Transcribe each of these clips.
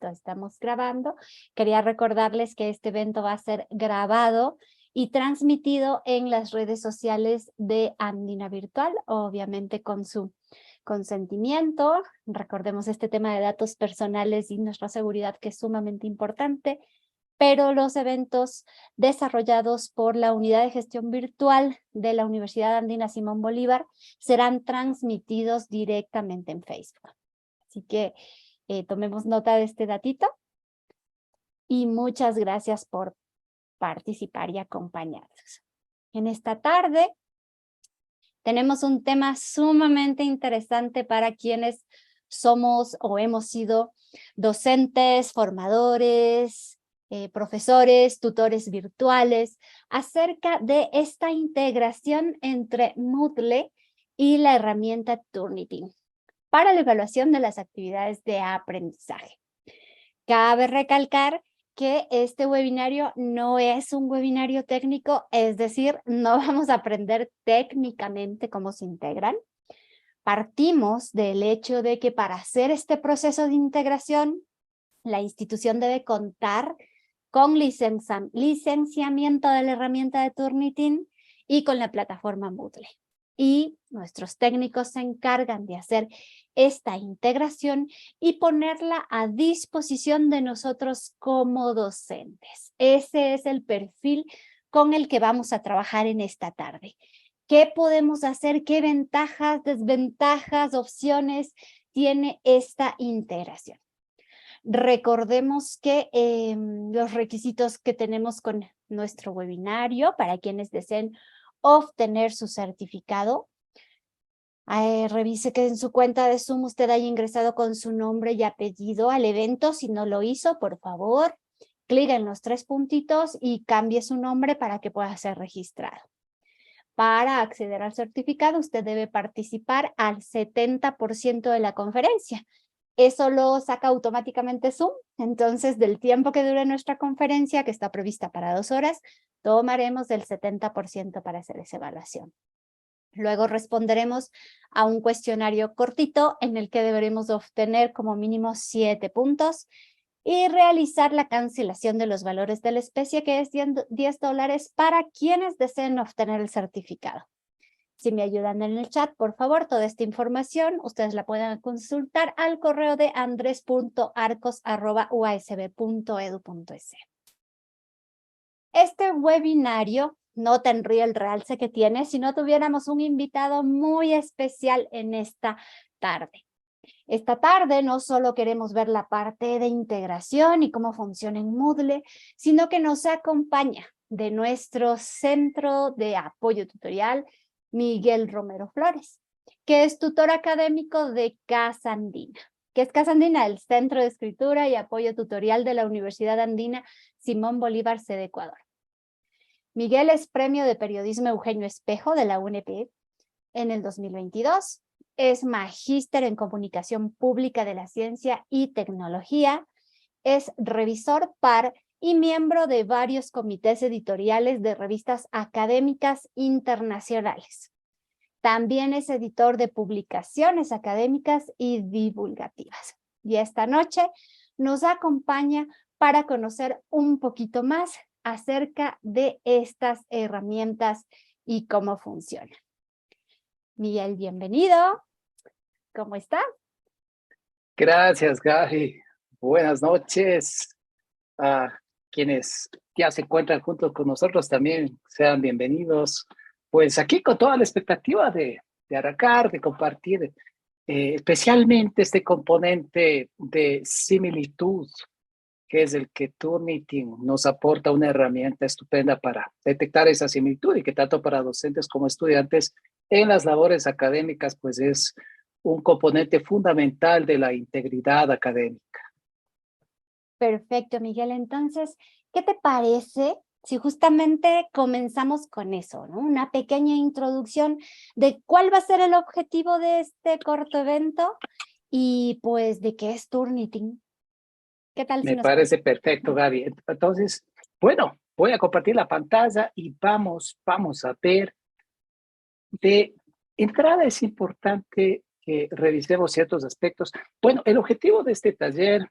esto estamos grabando. Quería recordarles que este evento va a ser grabado y transmitido en las redes sociales de Andina Virtual, obviamente con su consentimiento. Recordemos este tema de datos personales y nuestra seguridad, que es sumamente importante, pero los eventos desarrollados por la Unidad de Gestión Virtual de la Universidad Andina Simón Bolívar serán transmitidos directamente en Facebook. Así que tomemos nota de este datito y muchas gracias por participar y acompañarnos. En esta tarde tenemos un tema sumamente interesante para quienes somos o hemos sido docentes, formadores, profesores, tutores virtuales, acerca de esta integración entre Moodle y la herramienta Turnitin para la evaluación de las actividades de aprendizaje. Cabe recalcar que este webinario no es un webinario técnico, es decir, no vamos a aprender técnicamente cómo se integran. Partimos del hecho de que para hacer este proceso de integración, la institución debe contar con licenciamiento de la herramienta de Turnitin y con la plataforma Moodle. Y nuestros técnicos se encargan de hacer esta integración y ponerla a disposición de nosotros como docentes. Ese es el perfil con el que vamos a trabajar en esta tarde. ¿Qué podemos hacer? ¿Qué ventajas, desventajas, opciones tiene esta integración? Recordemos que los requisitos que tenemos con nuestro webinario, para quienes deseen obtener su certificado, revise que en su cuenta de Zoom usted haya ingresado con su nombre y apellido al evento. Si no lo hizo, por favor, clic en los 3 puntitos y cambie su nombre para que pueda ser registrado. Para acceder al certificado, usted debe participar al 70% de la conferencia. Eso lo saca automáticamente Zoom. Entonces, del tiempo que dure nuestra conferencia, que está prevista para 2 horas, tomaremos el 70% para hacer esa evaluación. Luego responderemos a un cuestionario cortito en el que deberemos obtener como mínimo 7 puntos y realizar la cancelación de los valores de la especie, que es $10 para quienes deseen obtener el certificado. Si me ayudan en el chat, por favor, toda esta información ustedes la pueden consultar al correo de andres.arcos@uasb.edu.es. Este webinario no tendría el realce que tiene si no tuviéramos un invitado muy especial en esta tarde. Esta tarde no solo queremos ver la parte de integración y cómo funciona en Moodle, sino que nos acompaña de nuestro centro de apoyo tutorial, Miguel Romero Flores, que es tutor académico de Casa Andina. ¿Qué es Casa Andina? El Centro de Escritura y Apoyo Tutorial de la Universidad Andina Simón Bolívar, sede Ecuador. Miguel es Premio de Periodismo Eugenio Espejo de la UNP en el 2022. Es magíster en Comunicación Pública de la Ciencia y Tecnología. Es revisor par y miembro de varios comités editoriales de revistas académicas internacionales. También es editor de publicaciones académicas y divulgativas. Y esta noche nos acompaña para conocer un poquito más acerca de estas herramientas y cómo funcionan. Miguel, bienvenido. ¿Cómo está? Gracias, Gaby. Buenas noches a quienes ya se encuentran juntos con nosotros también. Sean bienvenidos. Pues aquí con toda la expectativa de arrancar, de compartir especialmente este componente de similitud, que es el que Turnitin nos aporta, una herramienta estupenda para detectar esa similitud y que tanto para docentes como estudiantes en las labores académicas pues es un componente fundamental de la integridad académica. Perfecto, Miguel. Entonces, ¿qué te parece si justamente comenzamos con eso, ¿no? Una pequeña introducción de cuál va a ser el objetivo de este corto evento y pues de qué es Turnitin. ¿Qué tal si Me nos... parece perfecto, Gaby. Entonces, bueno, voy a compartir la pantalla y vamos a ver. De entrada es importante que revisemos ciertos aspectos. Bueno, el objetivo de este taller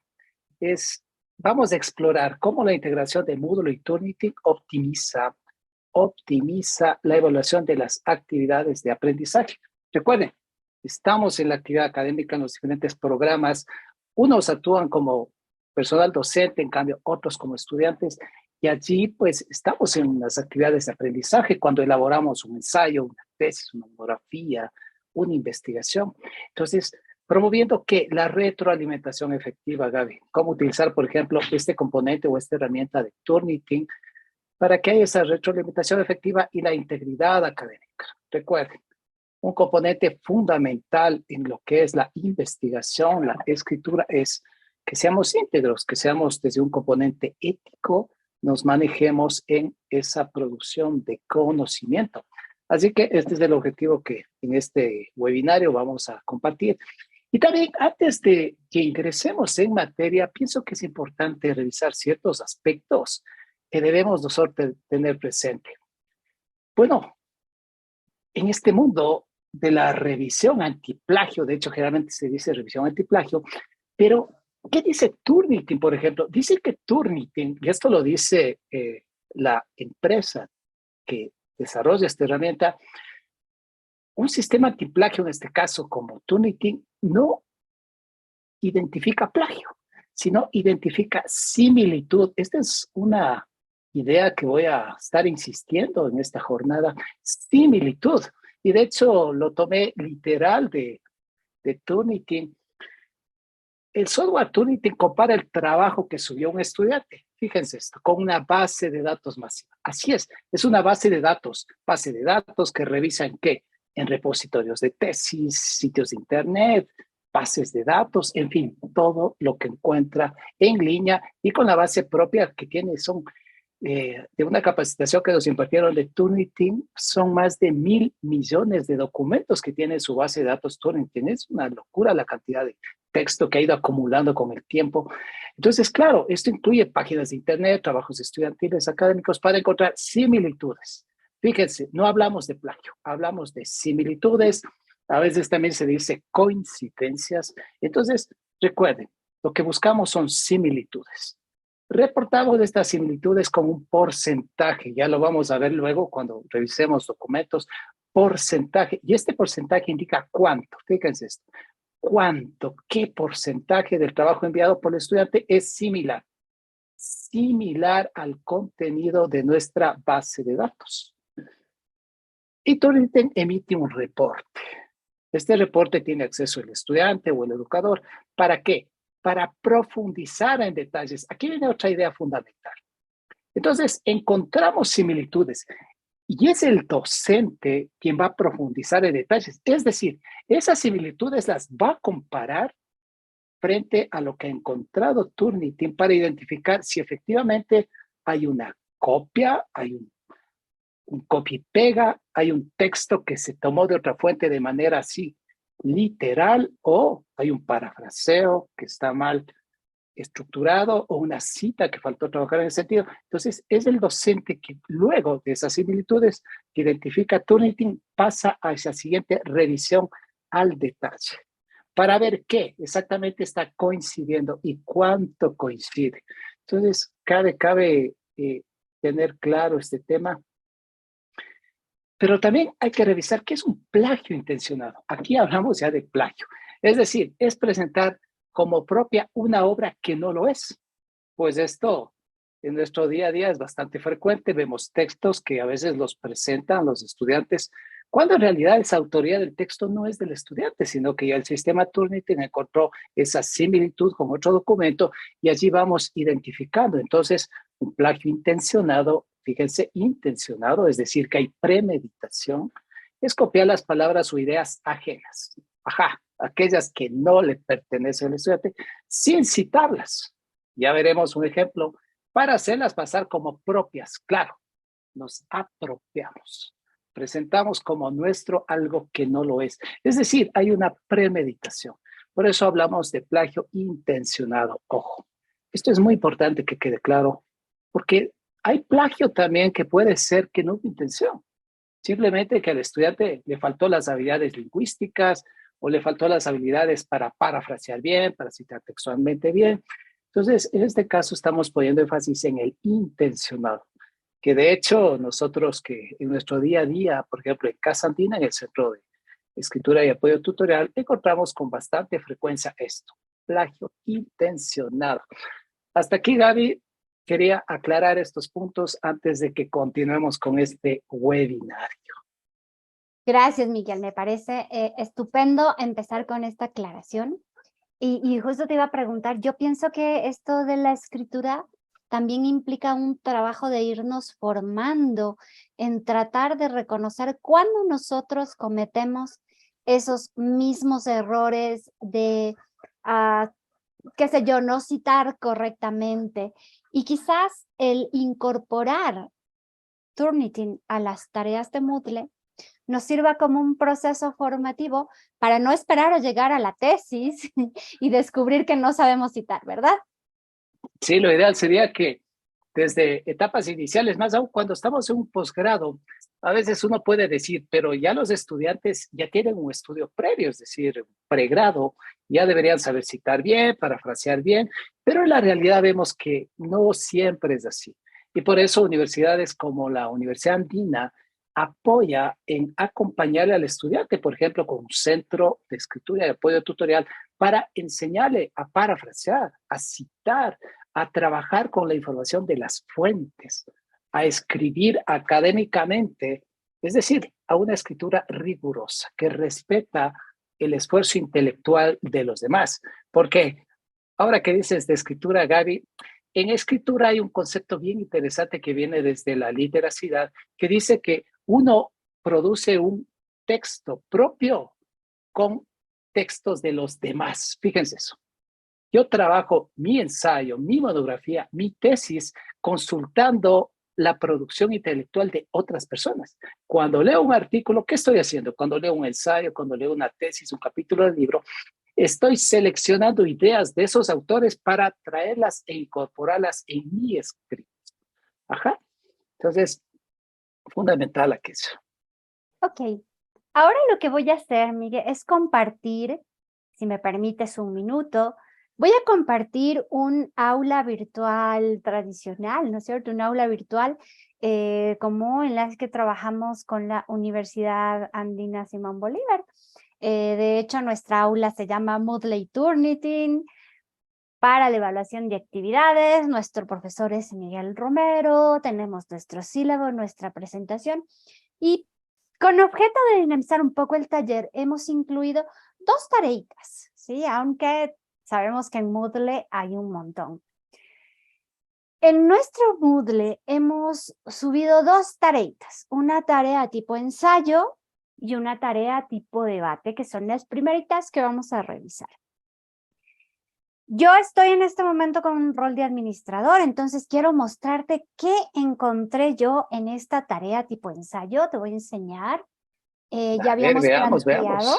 vamos a explorar cómo la integración de Moodle y Turnitin optimiza la evaluación de las actividades de aprendizaje. Recuerden, estamos en la actividad académica en los diferentes programas. Unos actúan como personal docente, en cambio otros como estudiantes. Y allí, pues, estamos en las actividades de aprendizaje cuando elaboramos un ensayo, una tesis, una monografía, una investigación. Entonces, promoviendo que la retroalimentación efectiva, Gaby, cómo utilizar, por ejemplo, este componente o esta herramienta de Turnitin para que haya esa retroalimentación efectiva y la integridad académica. Recuerden, un componente fundamental en lo que es la investigación, la escritura, es que seamos íntegros, que seamos desde un componente ético, nos manejemos en esa producción de conocimiento. Así que este es el objetivo que en este webinario vamos a compartir. Y también, antes de que ingresemos en materia, pienso que es importante revisar ciertos aspectos que debemos nosotros tener presente. Bueno, en este mundo de la revisión antiplagio, de hecho generalmente se dice revisión antiplagio, pero ¿qué dice Turnitin, por ejemplo? Dice que Turnitin, y esto lo dice la empresa que desarrolla esta herramienta, un sistema antiplagio, en este caso como Turnitin, no identifica plagio, sino identifica similitud. Esta es una idea que voy a estar insistiendo en esta jornada, similitud. Y de hecho lo tomé literal de Turnitin. El software Turnitin compara el trabajo que subió un estudiante, fíjense esto, con una base de datos masiva. Así es una base de datos que revisa en qué, en repositorios de tesis, sitios de internet, bases de datos, en fin, todo lo que encuentra en línea y con la base propia que tiene son de una capacitación que nos impartieron de Turnitin, son más de 1.000 millones de documentos que tiene su base de datos Turnitin. Es una locura la cantidad de texto que ha ido acumulando con el tiempo. Entonces, claro, esto incluye páginas de internet, trabajos estudiantiles, académicos, para encontrar similitudes. Fíjense, no hablamos de plagio, hablamos de similitudes, a veces también se dice coincidencias. Entonces, recuerden, lo que buscamos son similitudes. Reportamos estas similitudes con un porcentaje, ya lo vamos a ver luego cuando revisemos documentos, porcentaje, y este porcentaje indica cuánto, fíjense esto, cuánto, qué porcentaje del trabajo enviado por el estudiante es similar al contenido de nuestra base de datos. Y Turnitin emite un reporte. Este reporte tiene acceso el estudiante o el educador. ¿Para qué? Para profundizar en detalles. Aquí viene otra idea fundamental. Entonces, encontramos similitudes y es el docente quien va a profundizar en detalles. Es decir, esas similitudes las va a comparar frente a lo que ha encontrado Turnitin para identificar si efectivamente hay una copia, hay un copy-pega, hay un texto que se tomó de otra fuente de manera así literal, o hay un parafraseo que está mal estructurado o una cita que faltó trabajar en ese sentido. Entonces, es el docente que luego de esas similitudes que identifica Turnitin pasa a esa siguiente revisión al detalle para ver qué exactamente está coincidiendo y cuánto coincide. Entonces, cabe tener claro este tema. Pero también hay que revisar qué es un plagio intencionado. Aquí hablamos ya de plagio. Es decir, es presentar como propia una obra que no lo es. Pues esto en nuestro día a día es bastante frecuente. Vemos textos que a veces los presentan los estudiantes, cuando en realidad esa autoría del texto no es del estudiante, sino que ya el sistema Turnitin encontró esa similitud con otro documento y allí vamos identificando. Entonces, un plagio intencionado, fíjense, intencionado, es decir, que hay premeditación, es copiar las palabras o ideas ajenas. Ajá, aquellas que no le pertenecen al estudiante, sin citarlas. Ya veremos un ejemplo para hacerlas pasar como propias. Claro, nos apropiamos. Presentamos como nuestro algo que no lo es. Es decir, hay una premeditación. Por eso hablamos de plagio intencionado. Ojo, esto es muy importante que quede claro, porque hay plagio también que puede ser que no hubo intención. Simplemente que al estudiante le faltó las habilidades lingüísticas o le faltó las habilidades para parafrasear bien, para citar textualmente bien. Entonces, en este caso estamos poniendo énfasis en el intencionado, que de hecho nosotros que en nuestro día a día, por ejemplo, en Casa Andina, en el Centro de Escritura y Apoyo Tutorial, encontramos con bastante frecuencia esto, plagio intencionado. Hasta aquí, Gaby, quería aclarar estos puntos antes de que continuemos con este webinario. Gracias, Miguel. Me parece estupendo empezar con esta aclaración. Y justo te iba a preguntar, yo pienso que esto de la escritura también implica un trabajo de irnos formando en tratar de reconocer cuándo nosotros cometemos esos mismos errores de, qué sé yo, no citar correctamente. Y quizás el incorporar Turnitin a las tareas de Moodle nos sirva como un proceso formativo para no esperar a llegar a la tesis y descubrir que no sabemos citar, ¿verdad? Sí, lo ideal sería que desde etapas iniciales, más aún cuando estamos en un posgrado, a veces uno puede decir, pero ya los estudiantes ya tienen un estudio previo, es decir, un pregrado, ya deberían saber citar bien, parafrasear bien, pero en la realidad vemos que no siempre es así. Y por eso universidades como la Universidad Andina apoya en acompañarle al estudiante, por ejemplo, con un centro de escritura y apoyo tutorial para enseñarle a parafrasear, a citar, a trabajar con la información de las fuentes, a escribir académicamente, es decir, a una escritura rigurosa que respeta el esfuerzo intelectual de los demás. Porque ahora que dices de escritura, Gaby, en escritura hay un concepto bien interesante que viene desde la literacidad, que dice que uno produce un texto propio con textos de los demás. Fíjense eso. Yo trabajo mi ensayo, mi monografía, mi tesis, consultando la producción intelectual de otras personas. Cuando leo un artículo, ¿qué estoy haciendo? Cuando leo un ensayo, cuando leo una tesis, un capítulo del libro, estoy seleccionando ideas de esos autores para traerlas e incorporarlas en mi escrito. Ajá. Entonces, fundamental aquello. Ok. Ahora lo que voy a hacer, Miguel, es compartir, si me permites un minuto, voy a compartir un aula virtual tradicional, ¿no es cierto? Un aula virtual como en las que trabajamos con la Universidad Andina Simón Bolívar. De hecho, nuestra aula se llama Moodle y Turnitin para la evaluación de actividades. Nuestro profesor es Miguel Romero, tenemos nuestro sílabo, nuestra presentación y con objeto de dinamizar un poco el taller, hemos incluido 2 tareitas, ¿sí? Aunque sabemos que en Moodle hay un montón. En nuestro Moodle hemos subido 2 tareitas, una tarea tipo ensayo y una tarea tipo debate, que son las primeritas que vamos a revisar. Yo estoy en este momento con un rol de administrador, entonces quiero mostrarte qué encontré yo en esta tarea tipo ensayo. Te voy a enseñar. Ya habíamos Veamos.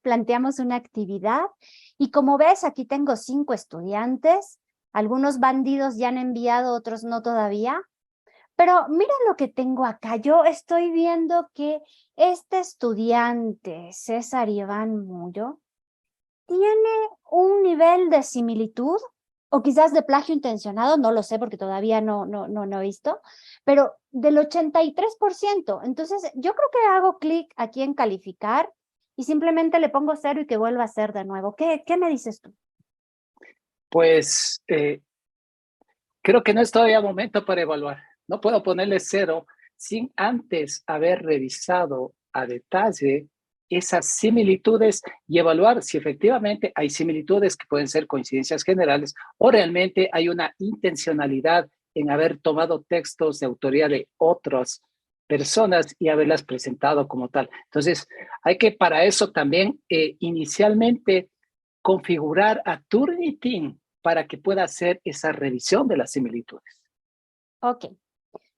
planteamos una actividad y como ves aquí tengo 5 estudiantes, algunos bandidos ya han enviado, otros no todavía, pero mira lo que tengo acá. Yo estoy viendo que este estudiante, César Iván Muyo, tiene un nivel de similitud o quizás de plagio intencionado, no lo sé porque todavía no he visto, pero del 83%. Entonces, yo creo que hago clic aquí en calificar y simplemente le pongo 0 y que vuelva a ser de nuevo. ¿Qué me dices tú? Pues creo que no es todavía momento para evaluar. No puedo ponerle 0 sin antes haber revisado a detalle esas similitudes y evaluar si efectivamente hay similitudes que pueden ser coincidencias generales o realmente hay una intencionalidad en haber tomado textos de autoría de otras personas y haberlas presentado como tal. Entonces, hay que para eso también inicialmente configurar a Turnitin para que pueda hacer esa revisión de las similitudes. Ok.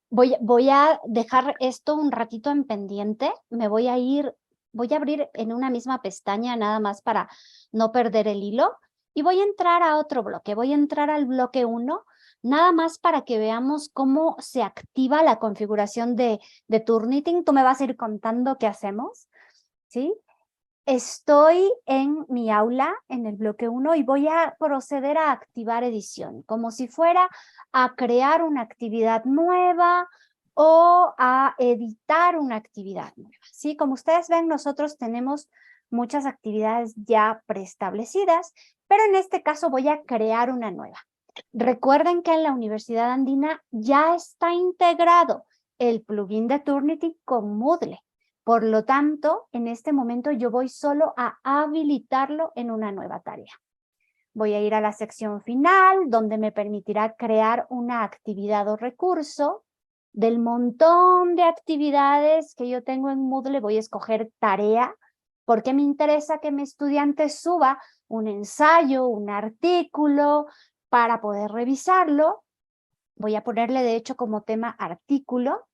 Voy a dejar esto un ratito en pendiente. Me voy a abrir en una misma pestaña nada más para no perder el hilo. Y voy a entrar a otro bloque. Voy a entrar al bloque 1, nada más para que veamos cómo se activa la configuración de Turnitin. Tú me vas a ir contando qué hacemos, ¿sí? Estoy en mi aula, en el bloque 1, y voy a proceder a activar edición, como si fuera a crear una actividad nueva o a editar una actividad nueva. ¿Sí? Como ustedes ven, nosotros tenemos muchas actividades ya preestablecidas, pero en este caso voy a crear una nueva. Recuerden que en la Universidad Andina ya está integrado el plugin de Turnitin con Moodle. Por lo tanto, en este momento yo voy solo a habilitarlo en una nueva tarea. Voy a ir a la sección final, donde me permitirá crear una actividad o recurso. Del montón de actividades que yo tengo en Moodle, voy a escoger tarea, porque me interesa que mi estudiante suba un ensayo, un artículo, para poder revisarlo. Voy a ponerle de hecho como tema artículo.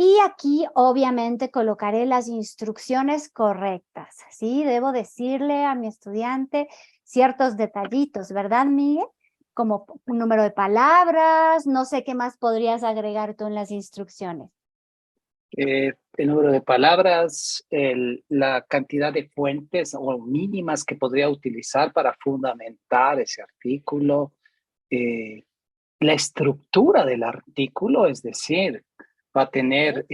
Y aquí obviamente colocaré las instrucciones correctas, ¿sí? Debo decirle a mi estudiante ciertos detallitos, ¿verdad, Miguel? Como un número de palabras, no sé qué más podrías agregar tú en las instrucciones. El número de palabras, la cantidad de fuentes o mínimas que podría utilizar para fundamentar ese artículo, eh, la estructura del artículo, es decir, va a tener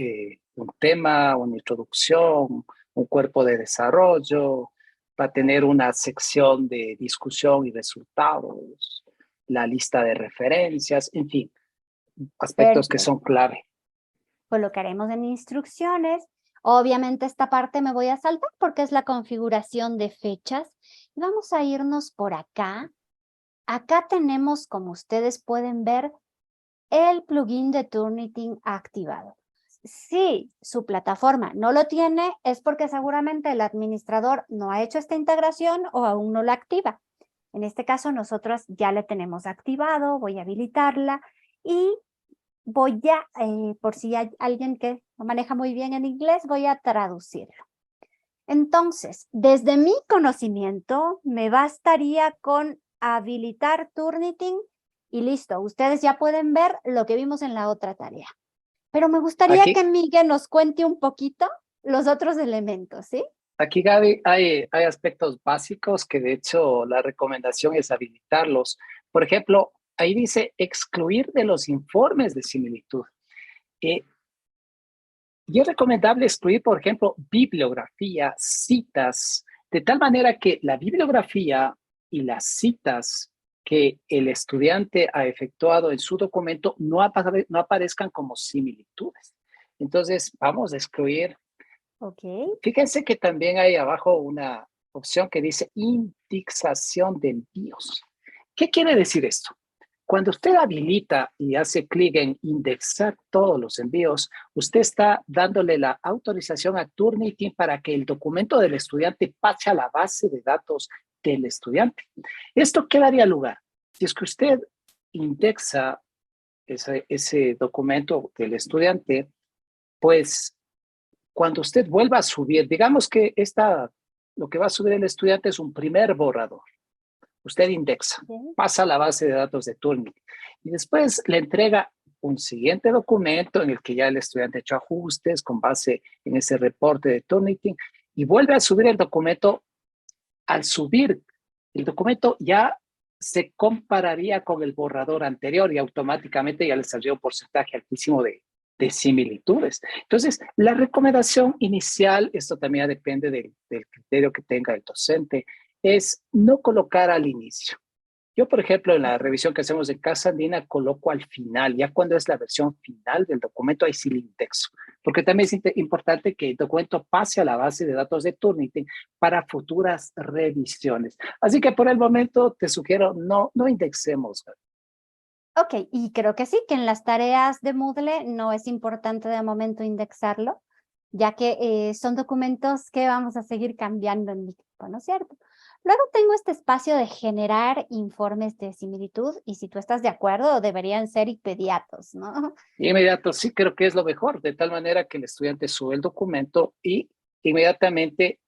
un tema, una introducción, un cuerpo de desarrollo, va a tener una sección de discusión y resultados, la lista de referencias, en fin, aspectos que Perfecto. son clave. Colocaremos en instrucciones. Obviamente esta parte me voy a saltar porque es la configuración de fechas. Vamos a irnos por acá. Acá tenemos, como ustedes pueden ver, el plugin de Turnitin activado. Si su plataforma no lo tiene, es porque seguramente el administrador no ha hecho esta integración o aún no la activa. En este caso, nosotros ya la tenemos activado, voy a habilitarla y voy a, por si hay alguien que no maneja muy bien en inglés, voy a traducirlo. Entonces, desde mi conocimiento, me bastaría con habilitar Turnitin y listo. Ustedes ya pueden ver lo que vimos en la otra tarea. Pero me gustaría Aquí, que Miguel nos cuente un poquito los otros elementos, ¿sí? aquí Gaby, hay aspectos básicos que de hecho la recomendación es habilitarlos. Por ejemplo, ahí dice excluir de los informes de similitud. Eh, Y es recomendable excluir, por ejemplo, bibliografía, citas, de tal manera que la bibliografía y las citas que el estudiante ha efectuado en su documento no aparezcan como similitudes. Entonces, vamos a excluir. Ok. Fíjense que también hay abajo una opción que dice indexación de envíos. ¿Qué quiere decir esto? Cuando usted habilita y hace clic en indexar todos los envíos, usted está dándole la autorización a Turnitin para que el documento del estudiante pase a la base de datos del estudiante. ¿Esto qué daría lugar? Si es que usted indexa ese documento del estudiante, pues cuando usted vuelva a subir, digamos que lo que va a subir el estudiante es un primer borrador. Usted indexa, Bien. pasa a la base de datos de Turnitin y después le entrega un siguiente documento en el que ya el estudiante ha hecho ajustes con base en ese reporte de Turnitin y vuelve a subir el documento. Al subir el documento ya se compararía con el borrador anterior y automáticamente ya le saldría un porcentaje altísimo de similitudes. Entonces, la recomendación inicial, esto también depende del criterio que tenga el docente, es no colocar al inicio. Yo, por ejemplo, en la revisión que hacemos en Casa Andina, coloco al final, ya cuando es la versión final del documento, ahí sí le indexo, porque también es importante que el documento pase a la base de datos de Turnitin para futuras revisiones. Así que por el momento te sugiero no indexemos. Ok, y creo que sí, que en las tareas de Moodle no es importante de momento indexarlo, ya que son documentos que vamos a seguir cambiando en mi tiempo, ¿no es cierto? Luego tengo este espacio de generar informes de similitud y si tú estás de acuerdo, deberían ser inmediatos, ¿no? Inmediato, sí creo que es lo mejor, de tal manera que el estudiante sube el documento y inmediatamente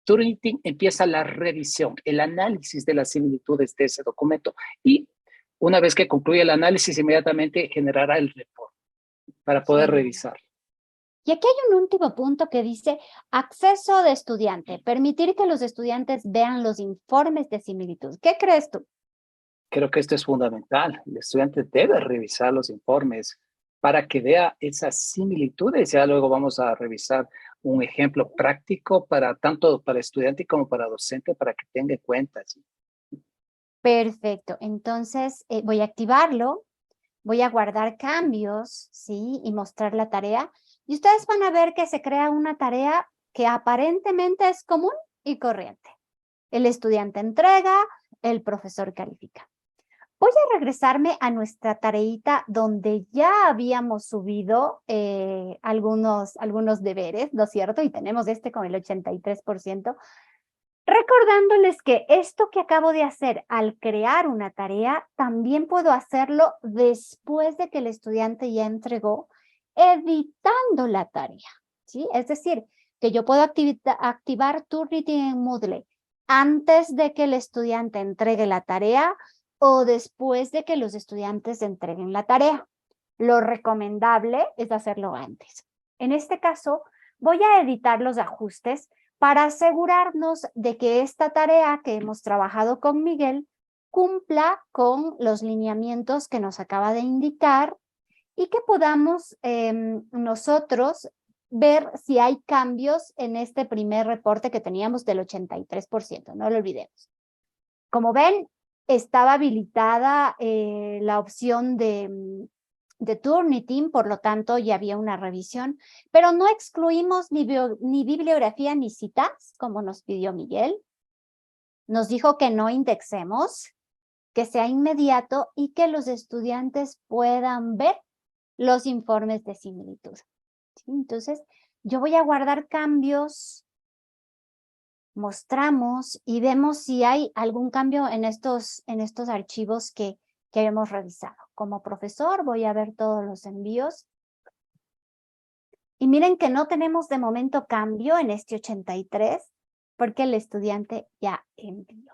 Turnitin empieza la revisión, el análisis de las similitudes de ese documento y una vez que concluye el análisis, inmediatamente generará el reporte para poder Genial. revisar. Y aquí hay un último punto que dice acceso de estudiante, permitir que los estudiantes vean los informes de similitud. ¿Qué crees tú? Creo que esto es fundamental. El estudiante debe revisar los informes para que vea esas similitudes. Ya luego vamos a revisar un ejemplo práctico para tanto para estudiante como para docente para que tenga en cuenta. ¿Sí? Perfecto. Entonces voy a activarlo, voy a guardar cambios, ¿sí? Y mostrar la tarea. Y ustedes van a ver que se crea una tarea que aparentemente es común y corriente. El estudiante entrega, el profesor califica. Voy a regresarme a nuestra tareita donde ya habíamos subido algunos deberes, ¿no es cierto? Y tenemos este con el 83%. Recordándoles que esto que acabo de hacer al crear una tarea, también puedo hacerlo después de que el estudiante ya entregó, editando la tarea, ¿sí? Es decir, que yo puedo activar Turnitin en Moodle antes de que el estudiante entregue la tarea o después de que los estudiantes entreguen la tarea. Lo recomendable es hacerlo antes. En este caso, voy a editar los ajustes para asegurarnos de que esta tarea que hemos trabajado con Miguel cumpla con los lineamientos que nos acaba de indicar y que podamos nosotros ver si hay cambios en este primer reporte que teníamos del 83%, no lo olvidemos. Como ven, estaba habilitada la opción de Turnitin, por lo tanto ya había una revisión, pero no excluimos ni bibliografía ni citas, como nos pidió Miguel. Nos dijo que no indexemos, que sea inmediato y que los estudiantes puedan ver los informes de similitud. ¿Sí? Entonces, yo voy a guardar cambios, mostramos y vemos si hay algún cambio en estos archivos que hemos revisado. Como profesor voy a ver todos los envíos. Y miren que no tenemos de momento cambio en este 83 porque el estudiante ya envió.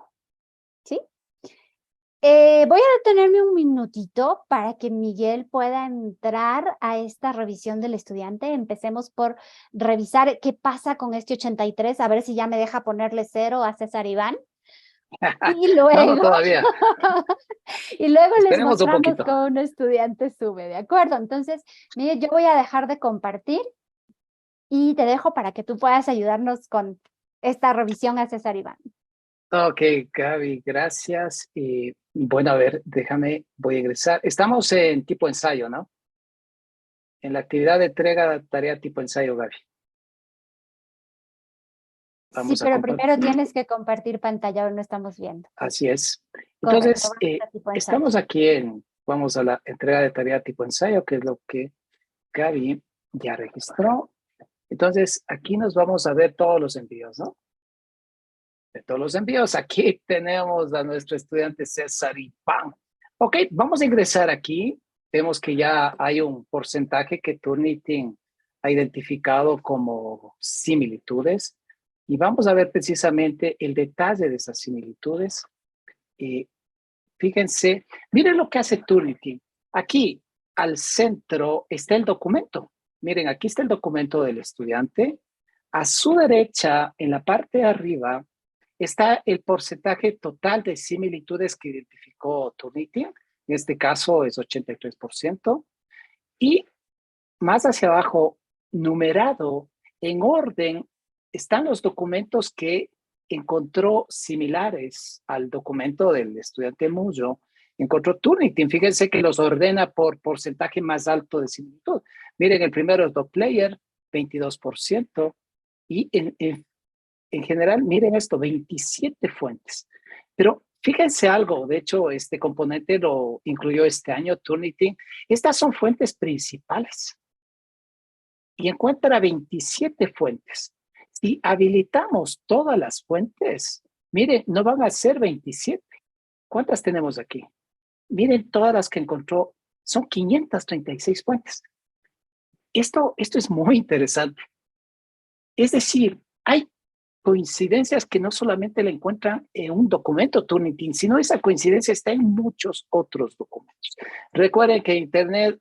¿Sí? Voy a detenerme un minutito para que Miguel pueda entrar a esta revisión del estudiante. Empecemos por revisar qué pasa con este 83, a ver si ya me deja ponerle 0 a César Iván. Y No, no, luego, todavía. y luego les Esperemos un mostramos poquito. cómo un estudiante sube, ¿de acuerdo? Entonces, Miguel, yo voy a dejar de compartir y te dejo para que tú puedas ayudarnos con esta revisión a César Iván. Ok, Gaby, gracias. Y bueno, a ver, voy a ingresar. Estamos en tipo ensayo, ¿no? En la actividad de entrega de tarea tipo ensayo, Gaby. Sí, Vamos a pero primero compartir. tienes que compartir pantalla, ahora no estamos viendo. Así es. Correcto, Entonces, vamos a tipo ensayo. estamos vamos a la entrega de tarea tipo ensayo, que es lo que Gaby ya registró. Entonces, aquí nos vamos a ver todos los envíos, ¿no? De todos los envíos, aquí tenemos a nuestro estudiante César Iván. Ok, vamos a ingresar aquí. Vemos que ya hay un porcentaje que Turnitin ha identificado como similitudes y vamos a ver precisamente el detalle de esas similitudes. Fíjense, miren lo que hace Turnitin. Aquí al centro está el documento. Miren, aquí está el documento del estudiante. A su derecha, en la parte de arriba, está el porcentaje total de similitudes que identificó Turnitin. En este caso es 83%. Y más hacia abajo, numerado en orden, están los documentos que encontró similares al documento del estudiante Muyo. Encontró Turnitin. Fíjense que los ordena por porcentaje más alto de similitud. Miren, el primero es DocPlayer, 22%. Y en general, miren esto, 27 fuentes. Pero fíjense algo, de hecho, este componente lo incluyó este año Turnitin. Estas son fuentes principales y encuentra 27 fuentes. Si habilitamos todas las fuentes, miren, no van a ser 27. ¿Cuántas tenemos aquí? Miren todas las que encontró, son 536 fuentes. Esto es muy interesante. Es decir, hay coincidencias que no solamente la encuentran en un documento Turnitin, sino esa coincidencia está en muchos otros documentos. Recuerden que Internet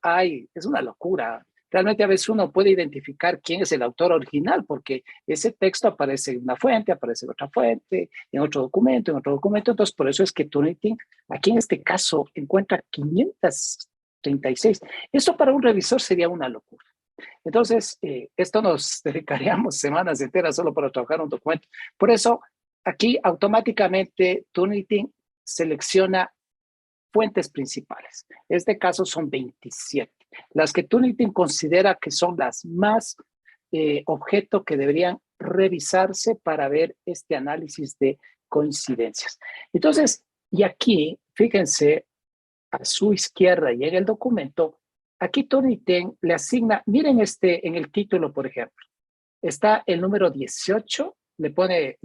es una locura. realmente a veces uno puede identificar quién es el autor original, porque ese texto aparece en una fuente, aparece en otra fuente, en otro documento, en otro documento. Entonces, por eso es que Turnitin, aquí en este caso, encuentra 536. Esto para un revisor sería una locura. Entonces, esto nos dedicaríamos semanas enteras solo para trabajar un documento. Por eso, aquí automáticamente Turnitin selecciona fuentes principales. En este caso son 27. Las que Turnitin considera que son las más objeto que deberían revisarse para ver este análisis de coincidencias. Entonces, y aquí, fíjense, a su izquierda y en el documento, aquí Turnitin le asigna, miren en el título, por ejemplo, está el número 18, le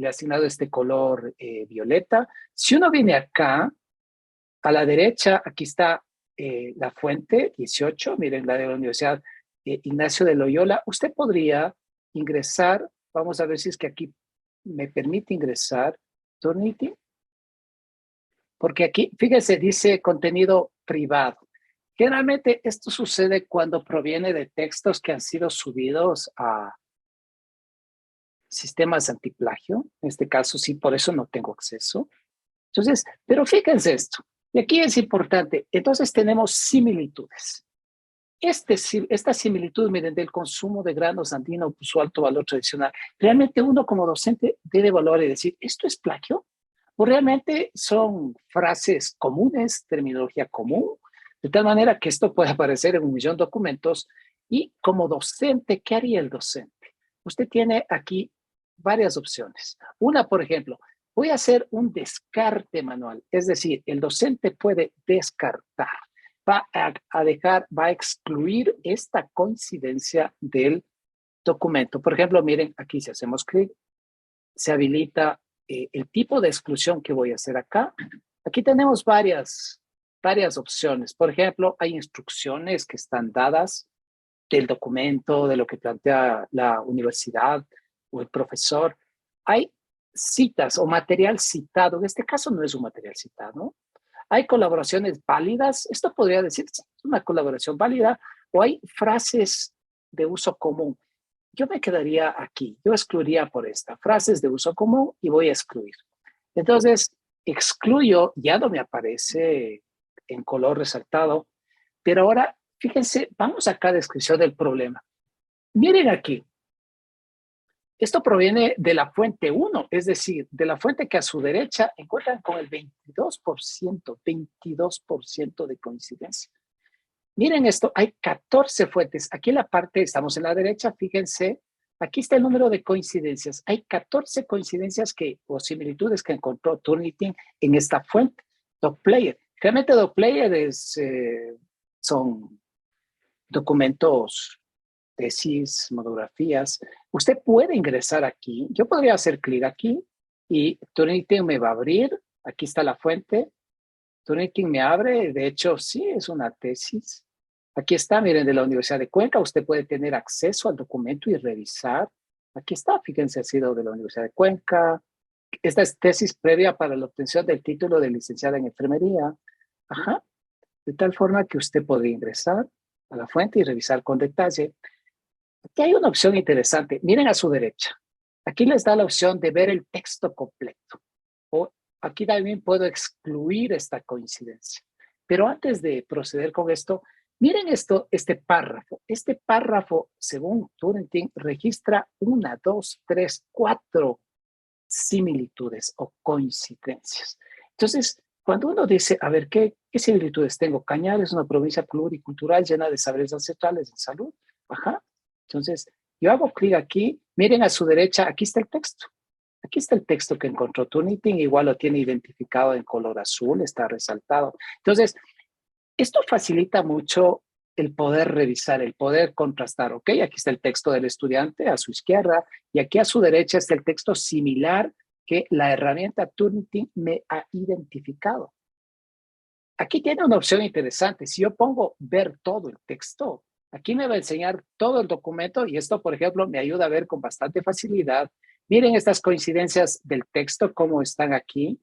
ha asignado este color violeta. Si uno viene acá, a la derecha, aquí está la fuente 18, miren la de la Universidad Ignacio de Loyola. Usted podría ingresar, vamos a ver si es que aquí me permite ingresar, Turnitin, porque aquí, fíjese, dice contenido privado. Generalmente esto sucede cuando proviene de textos que han sido subidos a sistemas antiplagio. En este caso, sí, por eso no tengo acceso. Entonces, pero fíjense esto, y aquí es importante, entonces tenemos similitudes. Esta similitud, miren, del consumo de granos andino por su alto valor tradicional, realmente uno como docente debe evaluar y decir, ¿esto es plagio? ¿O realmente son frases comunes, terminología común? De tal manera que esto puede aparecer en 1.000.000 de documentos y como docente, ¿qué haría el docente? Usted tiene aquí varias opciones. Una, por ejemplo, voy a hacer un descarte manual, es decir, el docente puede descartar, va a excluir esta coincidencia del documento. Por ejemplo, miren, aquí si hacemos clic, se habilita el tipo de exclusión que voy a hacer acá. Aquí tenemos varias opciones. Por ejemplo, hay instrucciones que están dadas del documento, de lo que plantea la universidad o el profesor. Hay citas o material citado. En este caso no es un material citado, ¿no? Hay colaboraciones válidas. Esto podría decir es una colaboración válida o hay frases de uso común. Yo me quedaría aquí. Yo excluiría por esta. Frases de uso común y voy a excluir. Entonces, excluyo, ya no me aparece en color resaltado, pero ahora, fíjense, vamos acá a descripción del problema. Miren aquí, esto proviene de la fuente 1, es decir, de la fuente que a su derecha encuentran con el 22% de coincidencia. Miren esto, hay 14 fuentes. Aquí en la parte, estamos en la derecha, fíjense, aquí está el número de coincidencias. Hay 14 coincidencias o similitudes que encontró Turnitin en esta fuente, DocPlayer. Realmente DocPlayer son documentos, tesis, monografías. Usted puede ingresar aquí. Yo podría hacer clic aquí y Turnitin me va a abrir. Aquí está la fuente. Turnitin me abre. De hecho, sí, es una tesis. Aquí está, miren, de la Universidad de Cuenca. Usted puede tener acceso al documento y revisar. Aquí está, fíjense, ha sido de la Universidad de Cuenca. Esta es tesis previa para la obtención del título de licenciada en enfermería. Ajá. De tal forma que usted podría ingresar a la fuente y revisar con detalle. Aquí hay una opción interesante. Miren a su derecha. Aquí les da la opción de ver el texto completo. O aquí también puedo excluir esta coincidencia. Pero antes de proceder con esto, miren este párrafo. Este párrafo, según Turnitin, registra 1, 2, 3, 4 similitudes o coincidencias. Entonces, cuando uno dice, a ver, ¿qué similitudes tengo? Cañar es una provincia pluricultural llena de saberes ancestrales en salud. Ajá. Entonces, yo hago clic aquí, miren a su derecha, aquí está el texto. Aquí está el texto que encontró Turnitin, igual lo tiene identificado en color azul, está resaltado. Entonces, esto facilita mucho el poder revisar, el poder contrastar. Ok, aquí está el texto del estudiante a su izquierda y aquí a su derecha está el texto similar que la herramienta Turnitin me ha identificado. Aquí tiene una opción interesante. Si yo pongo ver todo el texto, aquí me va a enseñar todo el documento y esto, por ejemplo, me ayuda a ver con bastante facilidad. Miren estas coincidencias del texto, cómo están aquí.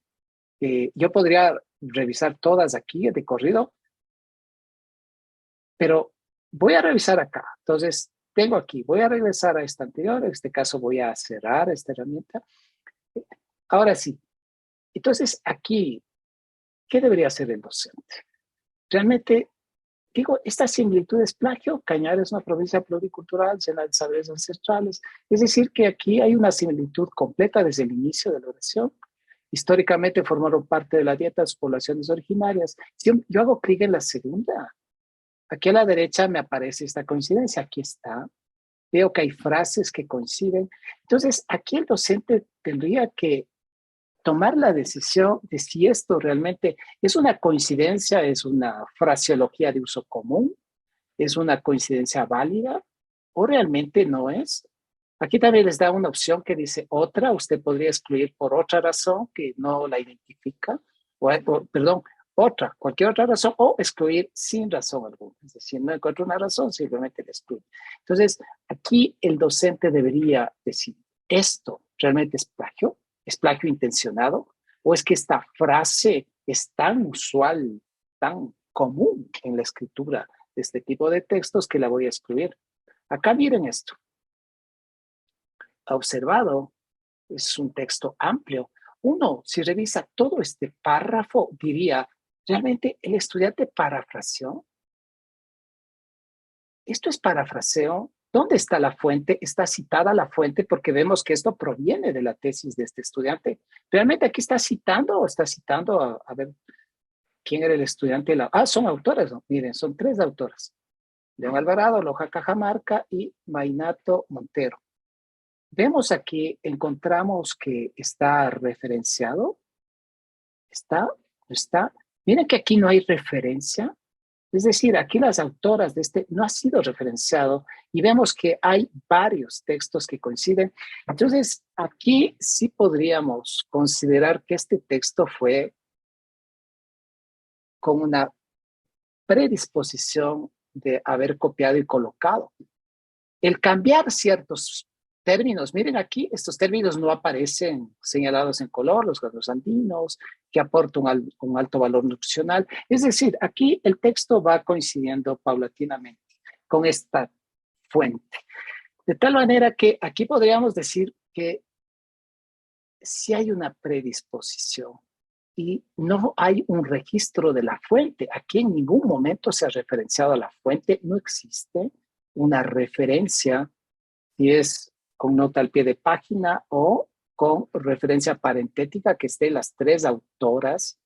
Yo podría revisar todas aquí de corrido, pero voy a revisar acá. Entonces, tengo aquí, voy a regresar a esta anterior. En este caso voy a cerrar esta herramienta. Ahora sí. Entonces, aquí, ¿qué debería hacer el docente? Realmente, digo, esta similitud es plagio. Cañar es una provincia pluricultural, llena de saberes ancestrales. Es decir, que aquí hay una similitud completa desde el inicio de la oración. Históricamente formaron parte de la dieta de las poblaciones originarias. Si yo hago clic en la segunda, aquí a la derecha me aparece esta coincidencia. Aquí está. Veo que hay frases que coinciden. Entonces, aquí el docente tendría que tomar la decisión de si esto realmente es una coincidencia, es una fraseología de uso común, es una coincidencia válida o realmente no es. Aquí también les da una opción que dice otra, usted podría excluir por otra razón que no la identifica, perdón, otra, cualquier otra razón, o excluir sin razón alguna. Es decir, no encuentro una razón, simplemente la excluye. Entonces, aquí el docente debería decir, ¿esto realmente es plagio intencionado? ¿O es que esta frase es tan usual, tan común en la escritura de este tipo de textos que la voy a excluir? Acá miren esto. Ha observado, es un texto amplio. Uno, si revisa todo este párrafo, diría, ¿realmente el estudiante parafraseó? ¿Esto es parafraseo? ¿Dónde está la fuente? ¿Está citada la fuente? Porque vemos que esto proviene de la tesis de este estudiante. ¿Realmente aquí está citando o está citando a ver quién era el estudiante? Son autores, ¿no? Miren, son 3 autoras. León Alvarado, Loja Cajamarca y Mainato Montero. Vemos aquí, encontramos que está referenciado. ¿Está? ¿No está? Miren que aquí no hay referencia. Es decir, aquí las autoras de este no ha sido referenciado y vemos que hay varios textos que coinciden. Entonces, aquí sí podríamos considerar que este texto fue con una predisposición de haber copiado y colocado. El cambiar ciertos términos, miren aquí, estos términos no aparecen señalados en color, los granos andinos, que aportan un alto valor nutricional. Es decir, aquí el texto va coincidiendo paulatinamente con esta fuente. De tal manera que aquí podríamos decir que si hay una predisposición y no hay un registro de la fuente. Aquí en ningún momento se ha referenciado a la fuente, no existe una referencia, si es con nota al pie de página o con referencia parentética que esté las 3 autoras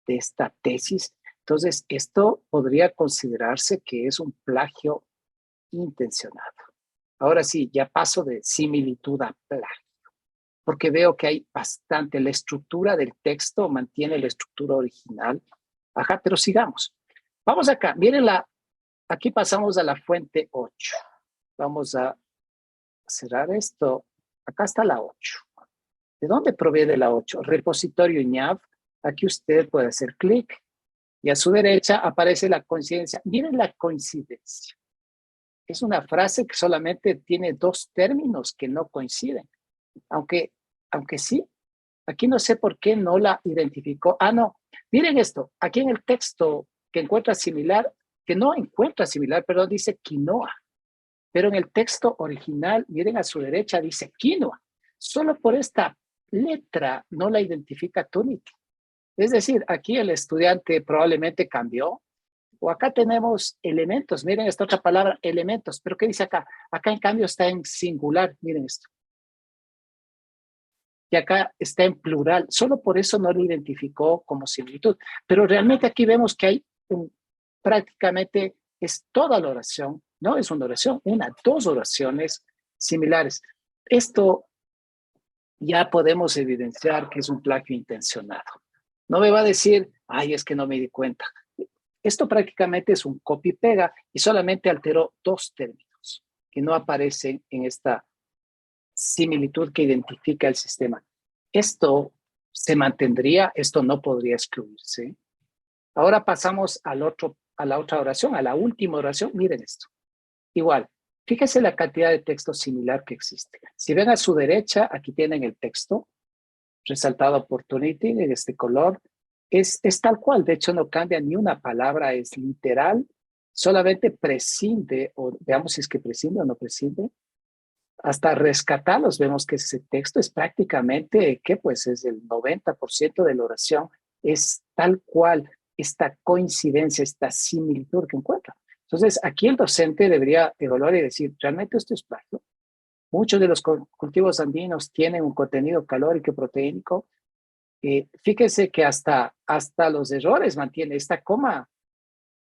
de esta tesis. Entonces, esto podría considerarse que es un plagio intencionado. Ahora sí, ya paso de similitud a plagio, porque veo que hay bastante, la estructura del texto mantiene la estructura original. Ajá, pero sigamos. Vamos acá, miren aquí pasamos a la fuente 8. Vamos a cerrar esto. Acá está la 8. ¿De dónde proviene la 8? Repositorio INAV. Aquí usted puede hacer clic y a su derecha aparece la coincidencia. Miren la coincidencia. Es una frase que solamente tiene 2 términos que no coinciden. Aunque sí, aquí no sé por qué no la identificó. No, miren esto, aquí en el texto que no encuentra similar, perdón, dice quinoa, pero en el texto original, miren a su derecha, dice quinoa. Solo por esta letra no la identifica Tunity. Es decir, aquí el estudiante probablemente cambió, o acá tenemos elementos, miren esta otra palabra, elementos, pero ¿qué dice acá? Acá en cambio está en singular, miren esto. Y acá está en plural. Solo por eso no lo identificó como similitud. Pero realmente aquí vemos que hay prácticamente es toda la oración, no es una oración, 2 oraciones similares. Esto ya podemos evidenciar que es un plagio intencionado. No me va a decir, ay, es que no me di cuenta. Esto prácticamente es un copy-pega y solamente alteró 2 términos que no aparecen en esta similitud que identifica el sistema. Esto se mantendría, esto no podría excluirse. Ahora pasamos a la otra oración, a la última oración. Miren esto. Igual, fíjense la cantidad de texto similar que existe. Si ven a su derecha, aquí tienen el texto resaltado por Tunity en este color. Es tal cual, de hecho no cambia ni una palabra, es literal solamente prescinde, o veamos si es que prescinde o no prescinde, hasta rescatarlos, vemos que ese texto es prácticamente, que pues es el 90% de la oración, es tal cual esta coincidencia, esta similitud que encuentra. Entonces, aquí el docente debería evaluar y decir, ¿realmente esto es plagio? Muchos de los cultivos andinos tienen un contenido calórico y proteínico. Fíjense que hasta los errores mantiene esta coma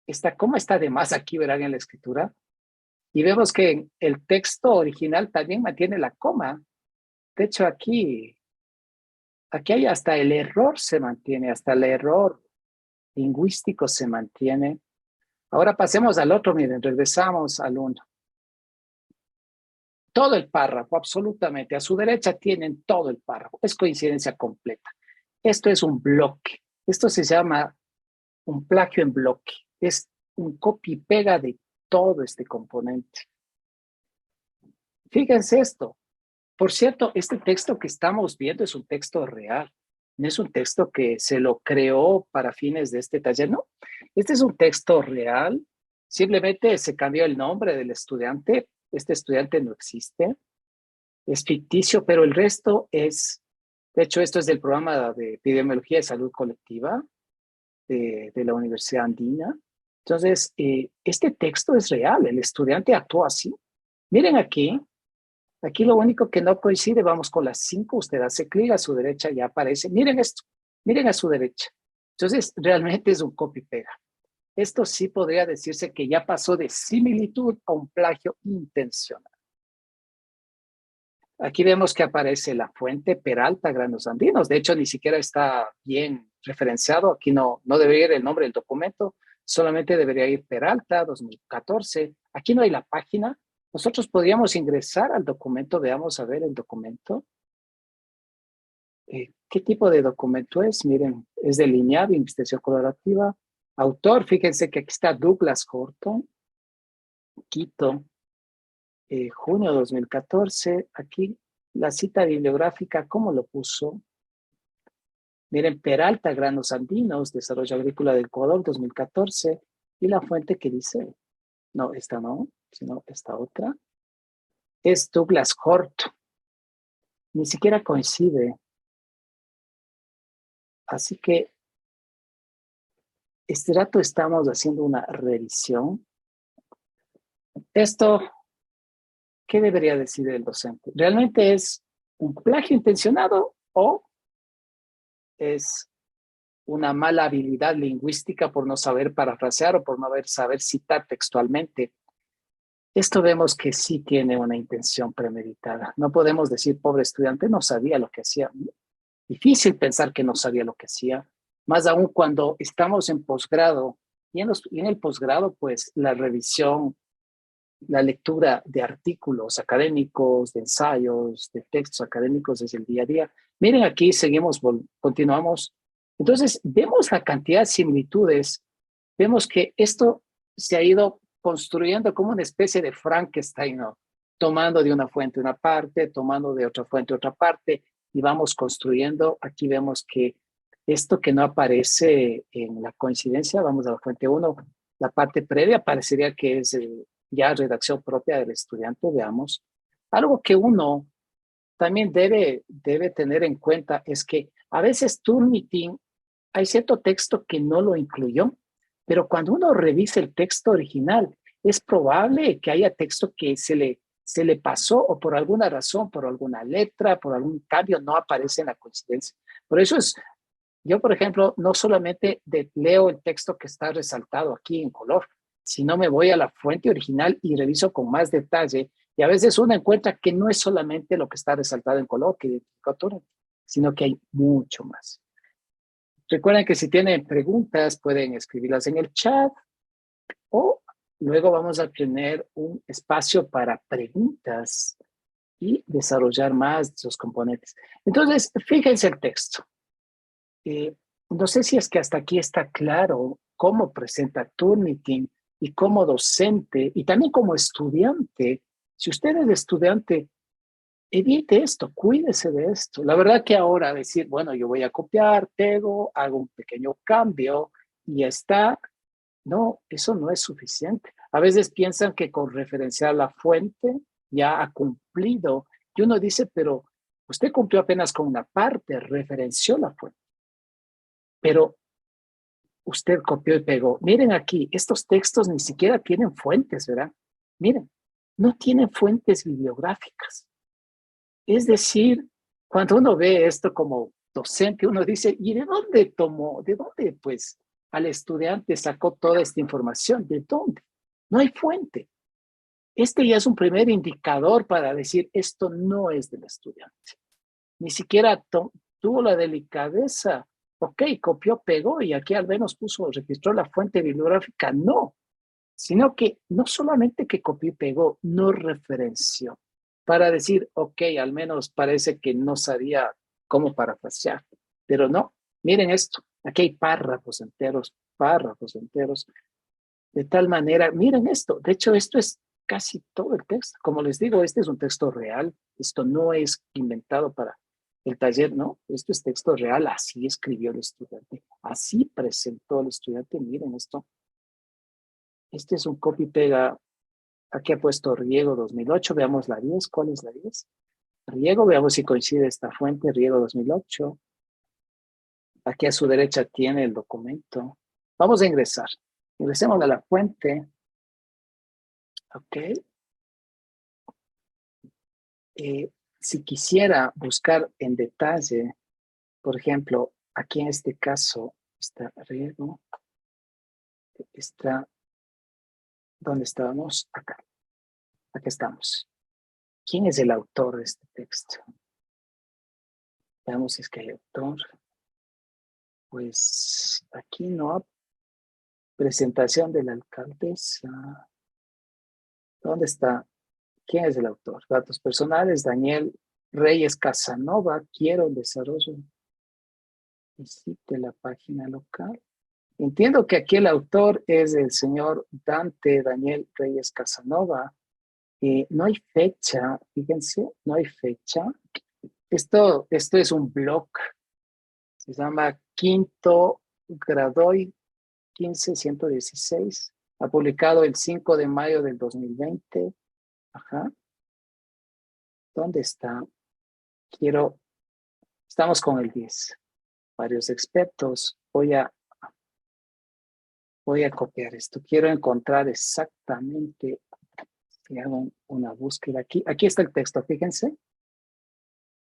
está de más aquí, verán en la escritura. Y vemos que el texto original también mantiene la coma. De hecho, aquí hay hasta el error se mantiene, hasta el error lingüístico se mantiene. Ahora pasemos al otro, miren, regresamos al uno. Todo el párrafo, absolutamente. A su derecha tienen todo el párrafo. Es coincidencia completa. Esto es un bloque. Esto se llama un plagio en bloque. Es un copy y pega de todo este componente. Fíjense esto. Por cierto, este texto que estamos viendo es un texto real. No es un texto que se lo creó para fines de este taller, no. Este es un texto real. Simplemente se cambió el nombre del estudiante. Este estudiante no existe. Es ficticio, pero el resto es, de hecho, esto es del programa de epidemiología de salud colectiva de la Universidad Andina. Entonces, este texto es real. El estudiante actuó así. Miren aquí. Aquí lo único que no coincide, vamos con las 5, usted hace clic a su derecha y aparece. Miren esto, miren a su derecha. Entonces, realmente es un copy-pega. Esto sí podría decirse que ya pasó de similitud a un plagio intencional. Aquí vemos que aparece la fuente Peralta, Granos Andinos. De hecho, ni siquiera está bien referenciado. Aquí no debería ir el nombre del documento, solamente debería ir Peralta 2014. Aquí no hay la página. Nosotros podríamos ingresar al documento, veamos a ver el documento. ¿Qué tipo de documento es? Miren, es delineado, investigación colaborativa. Autor, fíjense que aquí está Douglas Horton, Quito, junio 2014. Aquí la cita bibliográfica, ¿cómo lo puso? Miren, Peralta, Granos Andinos, Desarrollo Agrícola del Ecuador 2014. Y la fuente que dice, no, esta no, sino esta otra. Es Douglas Horton. Ni siquiera coincide. Así que este rato estamos haciendo una revisión. Esto, ¿qué debería decir el docente? ¿Realmente es un plagio intencionado o es una mala habilidad lingüística por no saber parafrasear o por no saber citar textualmente? Esto vemos que sí tiene una intención premeditada. No podemos decir, pobre estudiante, no sabía lo que hacía. Difícil pensar que no sabía lo que hacía, más aún cuando estamos en posgrado. Y en el posgrado, pues la revisión, la lectura de artículos académicos, de ensayos, de textos académicos desde el día a día. Miren aquí, seguimos, continuamos. Entonces, vemos la cantidad de similitudes, vemos que esto se ha ido construyendo como una especie de Frankenstein, ¿no? Tomando de una fuente una parte, tomando de otra fuente otra parte, y vamos construyendo. Aquí vemos que esto que no aparece en la coincidencia, vamos a la fuente 1, la parte previa parecería que es ya redacción propia del estudiante, veamos. Algo que uno también debe tener en cuenta es que a veces Turnitin hay cierto texto que no lo incluyó, pero cuando uno revisa el texto original, es probable que haya texto que se le pasó o por alguna razón, por alguna letra, por algún cambio, no aparece en la coincidencia. Por eso yo, por ejemplo, no solamente leo el texto que está resaltado aquí en color, sino me voy a la fuente original y reviso con más detalle. Y a veces uno encuentra que no es solamente lo que está resaltado en color, que identifica autor, sino que hay mucho más. Recuerden que si tienen preguntas, pueden escribirlas en el chat o luego vamos a tener un espacio para preguntas y desarrollar más de esos componentes. Entonces, fíjense el texto. No sé si es que hasta aquí está claro cómo presenta Turnitin y como docente y también como estudiante. Si usted es estudiante, evite esto, cuídese de esto. La verdad que ahora decir, bueno, yo voy a copiar, pego, hago un pequeño cambio y ya está, No, eso no es suficiente. A veces piensan que con referenciar la fuente ya ha cumplido. Y uno dice, pero usted cumplió apenas con una parte, referenció la fuente. Pero usted copió y pegó. Miren aquí, estos textos ni siquiera tienen fuentes, ¿verdad? Miren, no tienen fuentes bibliográficas. Es decir, cuando uno ve esto como docente, uno dice, ¿y de dónde tomó? ¿De dónde, pues, al estudiante sacó toda esta información? ¿De dónde? No hay fuente. Este ya es un primer indicador para decir, esto no es del estudiante. Ni siquiera tuvo la delicadeza. Ok, copió, pegó y aquí al menos registró la fuente bibliográfica. No, sino que no solamente que copió y pegó, no referenció para decir, ok, al menos parece que no sabía cómo parafrasear, pero no, miren esto, aquí hay párrafos enteros, de tal manera, miren esto, de hecho esto es casi todo el texto, como les digo, este es un texto real, esto no es inventado para el taller, no, esto es texto real, así escribió el estudiante, así presentó el estudiante, miren esto. Este es un copy-pega. Aquí ha puesto Riego 2008. Veamos la 10. ¿Cuál es la 10? Riego, veamos si coincide esta fuente. Riego 2008. Aquí a su derecha tiene el documento. Vamos a ingresar. Ingresemos a la fuente. Ok. Si quisiera buscar en detalle, por ejemplo, aquí en este caso está Riego. Está, ¿dónde estábamos? Acá. Aquí estamos. ¿Quién es el autor de este texto? Veamos si es que hay autor. Pues aquí no hay presentación de la alcaldesa. ¿Dónde está? ¿Quién es el autor? Datos personales, Daniel Reyes Casanova. Quiero el desarrollo. Visite la página local. Entiendo que aquí el autor es el señor Dante Daniel Reyes Casanova. No hay fecha, fíjense, no hay fecha. Esto es un blog. Se llama Quinto Gradoy 15116. Ha publicado el 5 de mayo del 2020. Ajá. ¿Dónde está? Estamos con el 10. Varios expertos. Voy a copiar esto. Quiero encontrar exactamente, si hago una búsqueda aquí. Aquí está el texto, fíjense.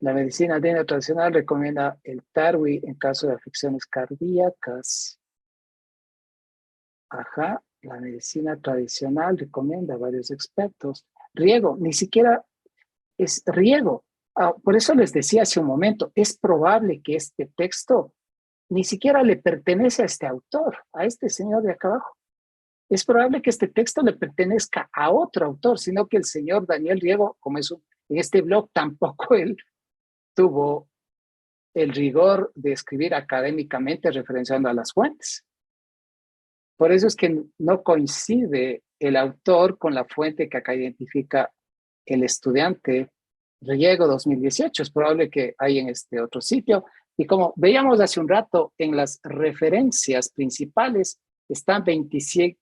La medicina andina tradicional recomienda el tarwi en caso de afecciones cardíacas. Ajá, la medicina tradicional recomienda a varios expertos. Riego, ni siquiera es riego. Por eso les decía hace un momento, es probable que este texto ni siquiera le pertenece a este autor, a este señor de acá abajo. Es probable que este texto le pertenezca a otro autor, sino que el señor Daniel Riego, como es en este blog, tampoco él tuvo el rigor de escribir académicamente referenciando a las fuentes. Por eso es que no coincide el autor con la fuente que acá identifica el estudiante Riego 2018. Es probable que hay en este otro sitio. Y como veíamos hace un rato, en las referencias principales están 26,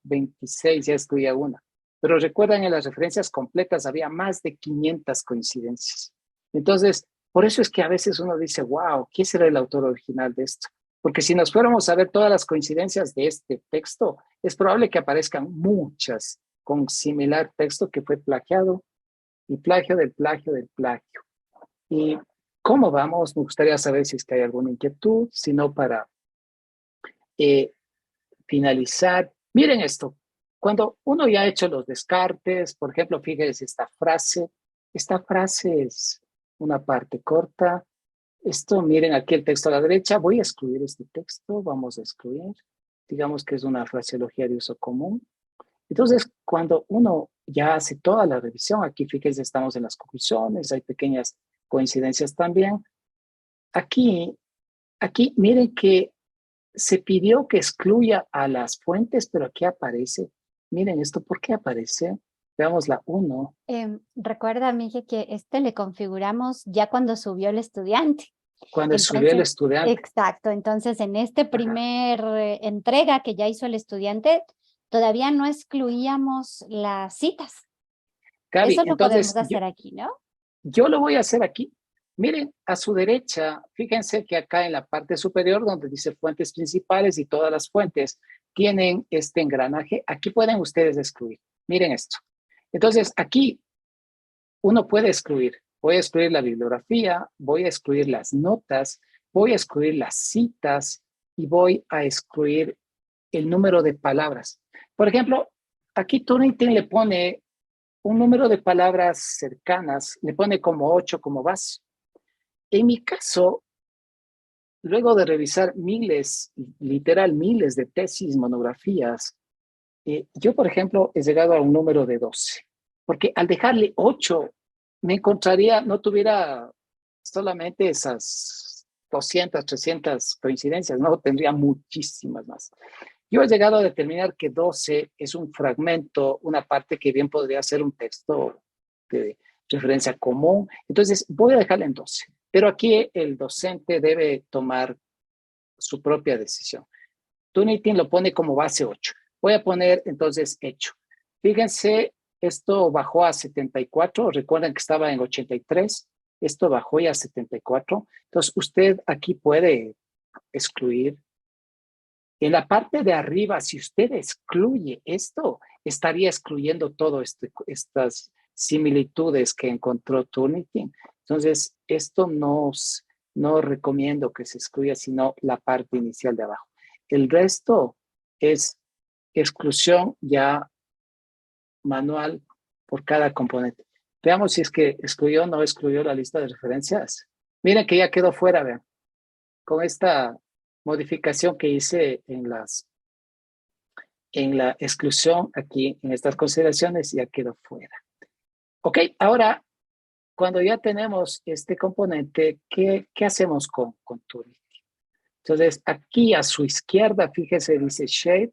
ya excluía una. Pero recuerdan, en las referencias completas había más de 500 coincidencias. Entonces, por eso es que a veces uno dice, wow, ¿quién será el autor original de esto? Porque si nos fuéramos a ver todas las coincidencias de este texto, es probable que aparezcan muchas con similar texto que fue plagiado y plagio del plagio del plagio. ¿Y cómo vamos? Me gustaría saber si es que hay alguna inquietud, si no para finalizar. Miren esto, cuando uno ya ha hecho los descartes, por ejemplo, fíjense esta frase es una parte corta. Esto, miren aquí el texto a la derecha, voy a excluir este texto, vamos a excluir, digamos que es una fraseología de uso común. Entonces, cuando uno ya hace toda la revisión, aquí fíjense, estamos en las conclusiones, hay pequeñas coincidencias también. Aquí miren que se pidió que excluya a las fuentes, pero aquí aparece. Miren esto, ¿por qué aparece? Veamos la 1. Recuerda, Miguel, que le configuramos ya cuando subió el estudiante. Cuando subió el estudiante. Exacto, entonces en este primer entrega que ya hizo el estudiante, todavía no excluíamos las citas. Gaby, Eso lo podemos entonces hacer aquí, ¿no? yo lo voy a hacer aquí. Miren, a su derecha, fíjense que acá en la parte superior, donde dice fuentes principales y todas las fuentes tienen este engranaje, aquí pueden ustedes excluir. Miren esto. Entonces, aquí uno puede excluir. Voy a excluir la bibliografía, voy a excluir las notas, voy a excluir las citas y voy a excluir el número de palabras. Por ejemplo, aquí Turnitin le pone un número de palabras cercanas, le pone como 8 como base. En mi caso, luego de revisar miles, literal miles de tesis, monografías, yo, por ejemplo, he llegado a un número de 12, porque al dejarle 8, me encontraría, no tuviera solamente esas 200, 300 coincidencias, no, tendría muchísimas más. Yo he llegado a determinar que 12 es un fragmento, una parte que bien podría ser un texto de referencia común. Entonces, voy a dejarla en 12. Pero aquí el docente debe tomar su propia decisión. Turnitin lo pone como base 8. Voy a poner entonces hecho. Fíjense, esto bajó a 74. Recuerden que estaba en 83. Esto bajó ya a 74. Entonces, usted aquí puede excluir. En la parte de arriba, si usted excluye esto, estaría excluyendo todas estas similitudes que encontró Turnitin. Entonces, esto no recomiendo que se excluya, sino la parte inicial de abajo. El resto es exclusión ya manual por cada componente. Veamos si es que excluyó o no excluyó la lista de referencias. Miren que ya quedó fuera, vean, con esta modificación que hice en la exclusión aquí, en estas consideraciones, ya quedó fuera. Ok, ahora, cuando ya tenemos este componente, ¿qué hacemos con Turnitin? Entonces, aquí a su izquierda, fíjese, dice Shape.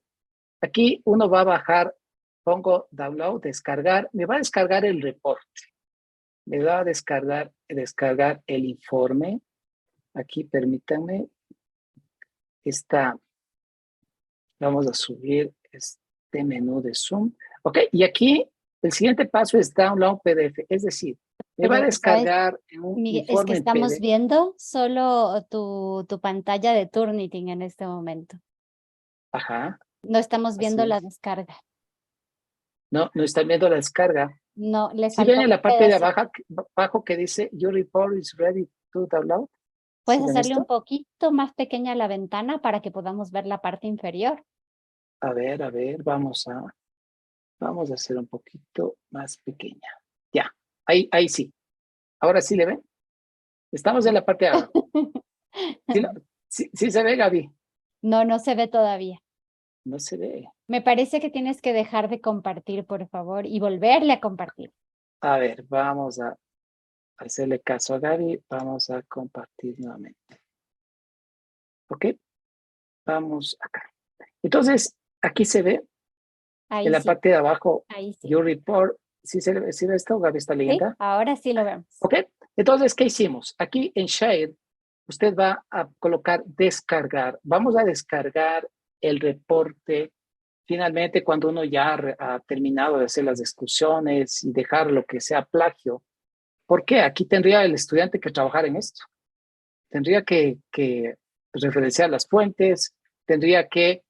Aquí uno va a bajar, pongo download, descargar, me va a descargar el reporte, me va a descargar el informe. Aquí, permítanme, vamos a subir este menú de Zoom. Ok, y aquí el siguiente paso es download PDF, es decir, me va a Pero, ¿sabes, descargar en un Miguel? Es que informe en estamos PDF. viendo solo tu pantalla de Turnitin en este momento. Ajá, No estamos así viendo la es. descarga. No están viendo la descarga. No, le Si ven faltó en un la parte de pedazo. abajo que dice Your report is ready to download. ¿Sí ¿Puedes ven hacerle un esto? poquito más pequeña la ventana para que podamos ver la parte inferior? A ver, vamos a hacer un poquito más pequeña. Ya, ahí sí. Ahora sí le ven. Estamos en la parte de abajo. ¿Sí, sí se ve, Gaby? No, no se ve todavía. No se ve. Me parece que tienes que dejar de compartir, por favor, y volverle a compartir. A ver, vamos a hacerle caso a Gaby. Vamos a compartir nuevamente. ¿Ok? Vamos acá. Entonces, aquí se ve, en Ahí la sí, parte de abajo, ahí sí. Your report. ¿Sí ve esto? Gaby está ¿Sí? leyendo. Ahora sí lo vemos. ¿Ok? Entonces, ¿qué hicimos? Aquí en Share, usted va a colocar descargar. Vamos a descargar el reporte. Finalmente, cuando uno ya ha terminado de hacer las discusiones y dejar lo que sea plagio, ¿por qué? Aquí tendría el estudiante que trabajar en esto. Tendría que referenciar las fuentes, tendría que,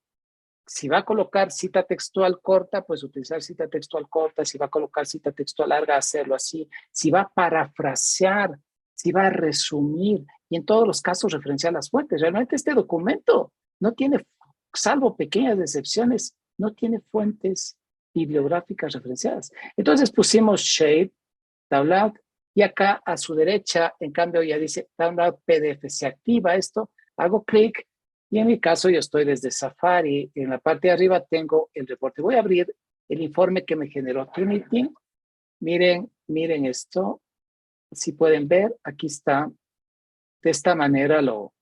si va a colocar cita textual corta, pues utilizar cita textual corta, si va a colocar cita textual larga, hacerlo así, si va a parafrasear, si va a resumir y en todos los casos referenciar las fuentes. Realmente este documento no tiene, salvo pequeñas excepciones, no tiene fuentes bibliográficas referenciadas. Entonces pusimos Shape, Download, y acá a su derecha, en cambio, ya dice Download PDF. Se activa esto, hago clic y en mi caso yo estoy desde Safari. En la parte de arriba tengo el reporte. Voy a abrir el informe que me generó Turnitin. Miren esto. Si pueden ver, aquí está. De esta manera lo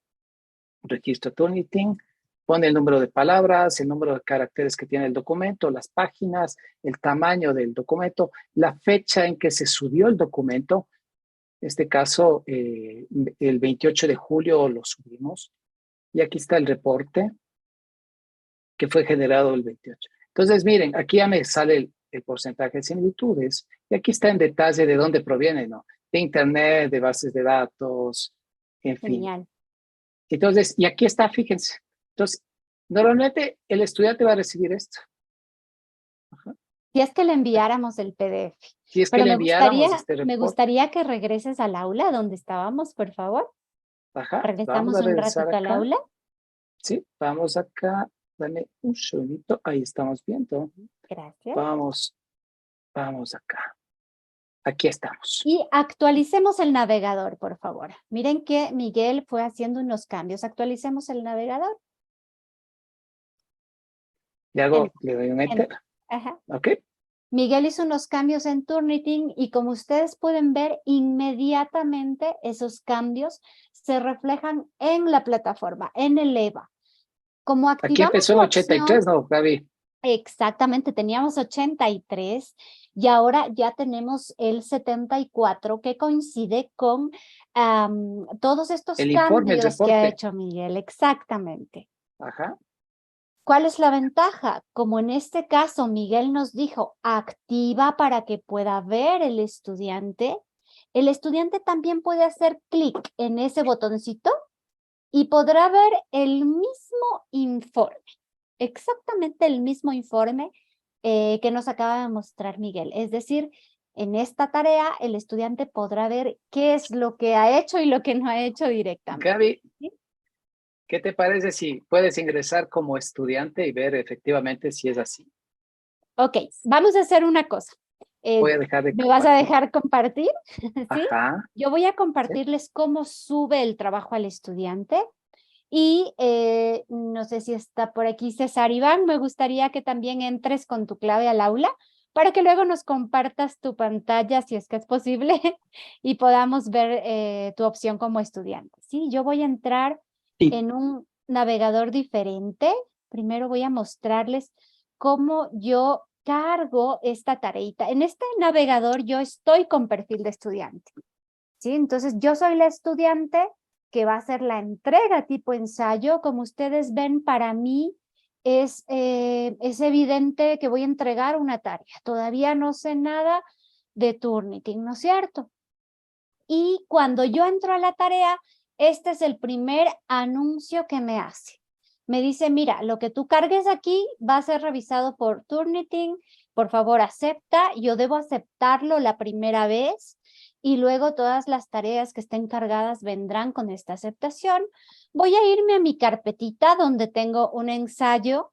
registro Turnitin. Pone el número de palabras, el número de caracteres que tiene el documento, las páginas, el tamaño del documento, la fecha en que se subió el documento. En este caso, el 28 de julio lo subimos. Y aquí está el reporte que fue generado el 28. Entonces, miren, aquí ya me sale el porcentaje de similitudes y aquí está en detalle de dónde proviene, ¿no? De Internet, de bases de datos, en fin. Genial. Entonces, y aquí está, fíjense. Entonces, normalmente el estudiante va a recibir esto. Ajá. Si es que le enviáramos el PDF. Si es que Pero le enviáramos este me reporte, gustaría que regreses al aula donde estábamos, por favor. ajá, vamos Regresamos a un regresar ratito al acá. aula. Sí, vamos acá. Dame un segundito. Ahí estamos viendo. Gracias. Vamos acá. Aquí estamos. Y actualicemos el navegador, por favor. Miren que Miguel fue haciendo unos cambios. Actualicemos el navegador. Le doy un enter. Ajá. Ok. Miguel hizo unos cambios en Turnitin y como ustedes pueden ver, inmediatamente esos cambios se reflejan en la plataforma, en el EVA. Como Aquí activamos empezó en la opción, 83, ¿no, Gaby? exactamente, teníamos 83 y ahora ya tenemos el 74 que coincide con todos estos El informe, el cambios que ha reporte. hecho Miguel, exactamente. Ajá. ¿Cuál es la ventaja? Como en este caso Miguel nos dijo, activa para que pueda ver el estudiante también puede hacer clic en ese botoncito y podrá ver el mismo informe, exactamente el mismo informe que nos acaba de mostrar Miguel. Es decir, en esta tarea el estudiante podrá ver qué es lo que ha hecho y lo que no ha hecho directamente. Gaby, ¿Sí? ¿qué te parece si puedes ingresar como estudiante y ver efectivamente si es así? Ok, vamos a hacer una cosa. Voy a dejar de ¿Me vas a compartir. dejar compartir? ¿Sí? Ajá. Yo voy a Sí. compartirles cómo sube el trabajo al estudiante y no sé si está por aquí César Iván, me gustaría que también entres con tu clave al aula para que luego nos compartas tu pantalla si es que es posible y podamos ver tu opción como estudiante. ¿Sí? Yo voy a entrar Sí. en un navegador diferente. Primero voy a mostrarles cómo yo cargo esta tareita. En este navegador yo estoy con perfil de estudiante, ¿sí? Entonces yo soy la estudiante que va a hacer la entrega tipo ensayo. Como ustedes ven, para mí es evidente que voy a entregar una tarea. Todavía no sé nada de Turnitin, ¿no es cierto? Y cuando yo entro a la tarea, este es el primer anuncio que me hace. Me dice, mira, lo que tú cargues aquí va a ser revisado por Turnitin, por favor acepta, yo debo aceptarlo la primera vez y luego todas las tareas que estén cargadas vendrán con esta aceptación. Voy a irme a mi carpetita donde tengo un ensayo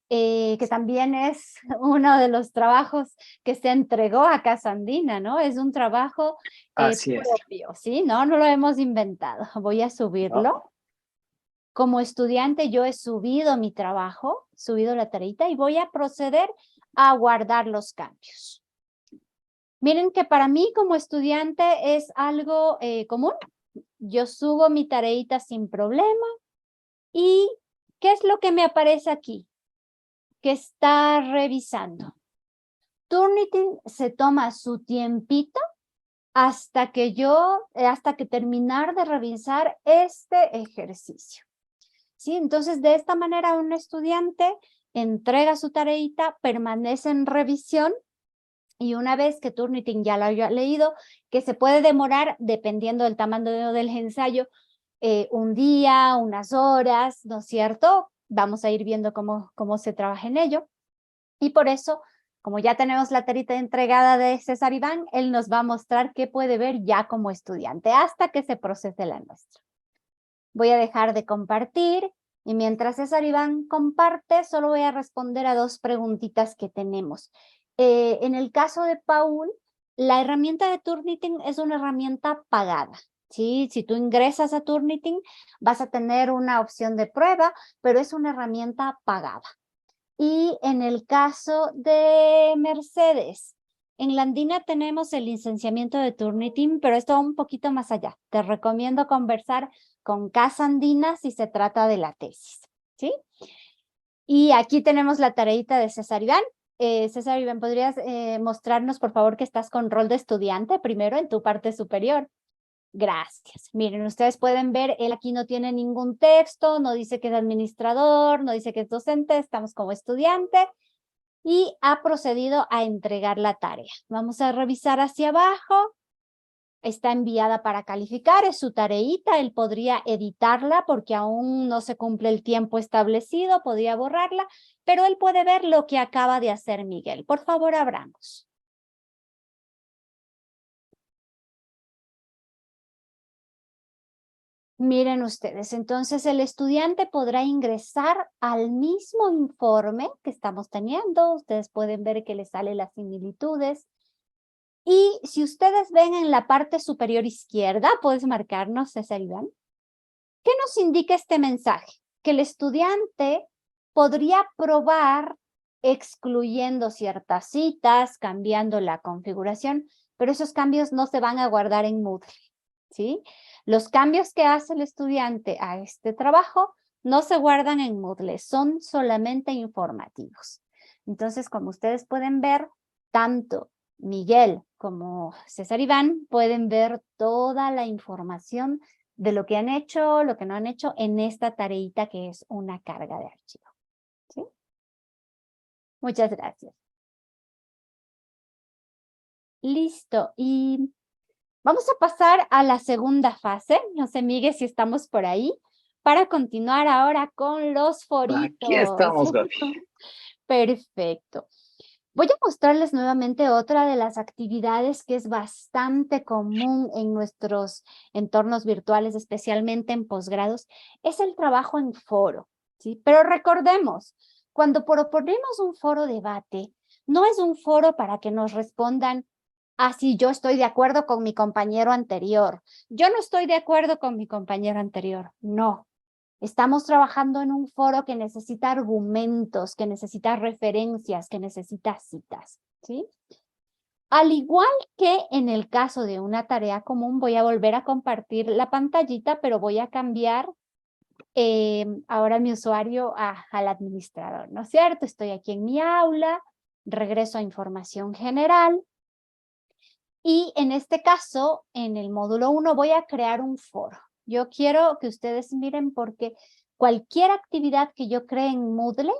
que también es uno de los trabajos que se entregó a Casa Andina, ¿no? Es un trabajo Así es. propio, ¿sí? No lo hemos inventado. Voy a ¿No? subirlo. Como estudiante yo he subido mi trabajo, subido la tareita y voy a proceder a guardar los cambios. Miren que para mí como estudiante es algo común. Yo subo mi tareita sin problema. ¿Y qué es lo que me aparece aquí? Que está revisando. Turnitin se toma su tiempito hasta que terminar de revisar este ejercicio. ¿Sí? Entonces, de esta manera, un estudiante entrega su tareita, permanece en revisión y una vez que Turnitin ya lo haya leído, que se puede demorar, dependiendo del tamaño del ensayo, un día, unas horas, ¿no es cierto? Vamos a ir viendo cómo se trabaja en ello. Y por eso, como ya tenemos la tarita entregada de César Iván, él nos va a mostrar qué puede ver ya como estudiante hasta que se procese la nuestra. Voy a dejar de compartir y mientras César Iván comparte, solo voy a responder a dos preguntitas que tenemos. En el caso de Paul, la herramienta de Turnitin es una herramienta pagada. ¿Sí? Si tú ingresas a Turnitin, vas a tener una opción de prueba, pero es una herramienta pagada. Y en el caso de Mercedes, en la Andina tenemos el licenciamiento de Turnitin, pero esto va un poquito más allá. Te recomiendo conversar con Casa Andina si se trata de la tesis, ¿sí? Y aquí tenemos la tareita de César Iván. César Iván, ¿podrías mostrarnos, por favor, que estás con rol de estudiante primero en tu parte superior? Gracias. Miren, ustedes pueden ver, él aquí no tiene ningún texto, no dice que es administrador, no dice que es docente, estamos como estudiante. y ha procedido a entregar la tarea. Vamos a revisar hacia abajo. Está enviada para calificar, es su tareita, él podría editarla porque aún no se cumple el tiempo establecido, podría borrarla, pero él puede ver lo que acaba de hacer Miguel. Por favor, abramos. Miren ustedes, entonces el estudiante podrá ingresar al mismo informe que estamos teniendo. Ustedes pueden ver que le salen las similitudes. Y si ustedes ven en la parte superior izquierda, puedes marcarnos, César Iván, ¿qué nos indica este mensaje? Que el estudiante podría probar excluyendo ciertas citas, cambiando la configuración, pero esos cambios no se van a guardar en Moodle, ¿sí? Los cambios que hace el estudiante a este trabajo no se guardan en Moodle, son solamente informativos. Entonces, como ustedes pueden ver, tanto Miguel como César Iván pueden ver toda la información de lo que han hecho, lo que no han hecho en esta tareita que es una carga de archivo. ¿Sí? Muchas gracias. Listo. Y vamos a pasar a la segunda fase. No sé, Miguel, si estamos por ahí, para continuar ahora con los foritos. Aquí estamos, Gaby. Perfecto. Voy a mostrarles nuevamente otra de las actividades que es bastante común en nuestros entornos virtuales, especialmente en posgrados, es el trabajo en foro, ¿sí? Pero recordemos, cuando proponemos un foro debate, no es un foro para que nos respondan, ah, sí, yo estoy de acuerdo con mi compañero anterior, yo no estoy de acuerdo con mi compañero anterior, no. Estamos trabajando en un foro que necesita argumentos, que necesita referencias, que necesita citas, ¿sí? Al igual que en el caso de una tarea común, voy a volver a compartir la pantallita, pero voy a cambiar ahora mi usuario al administrador, ¿no es cierto? Estoy aquí en mi aula, regreso a información general, y en este caso, en el módulo 1, voy a crear un foro. Yo quiero que ustedes miren porque cualquier actividad que yo cree en Moodle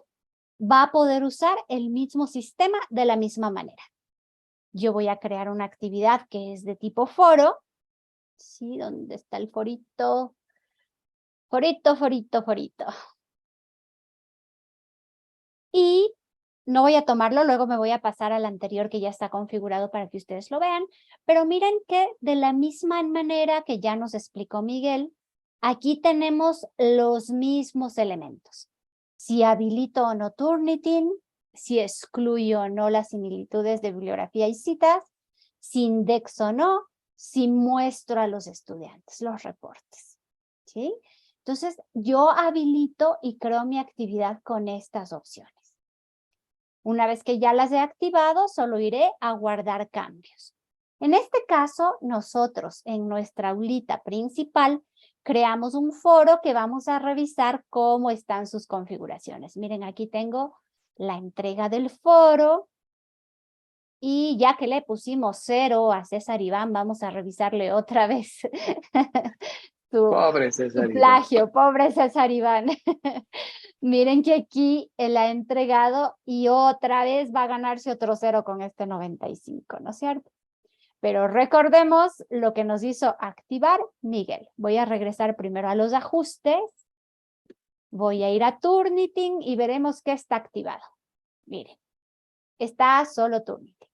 va a poder usar el mismo sistema de la misma manera. Yo voy a crear una actividad que es de tipo foro. ¿Sí? ¿Dónde está el forito? Forito, forito, forito. Y no voy a tomarlo, luego me voy a pasar al anterior que ya está configurado para que ustedes lo vean, pero miren que de la misma manera que ya nos explicó Miguel, aquí tenemos los mismos elementos. Si habilito o no Turnitin, si excluyo o no las similitudes de bibliografía y citas, si indexo o no, si muestro a los estudiantes los reportes, ¿sí? Entonces, yo habilito y creo mi actividad con estas opciones. Una vez que ya las he activado, solo iré a guardar cambios. En este caso, nosotros en nuestra aulita principal creamos un foro que vamos a revisar cómo están sus configuraciones. Miren, aquí tengo la entrega del foro y ya que le pusimos 0 a César Iván, vamos a revisarle otra vez Pobre César su Iván. plagio, pobre César Iván. Miren que aquí él ha entregado y otra vez va a ganarse otro 0 con este 95, ¿no es cierto? Pero recordemos lo que nos hizo activar Miguel. Voy a regresar primero a los ajustes. Voy a ir a Turnitin y veremos qué está activado. Miren, está solo Turnitin.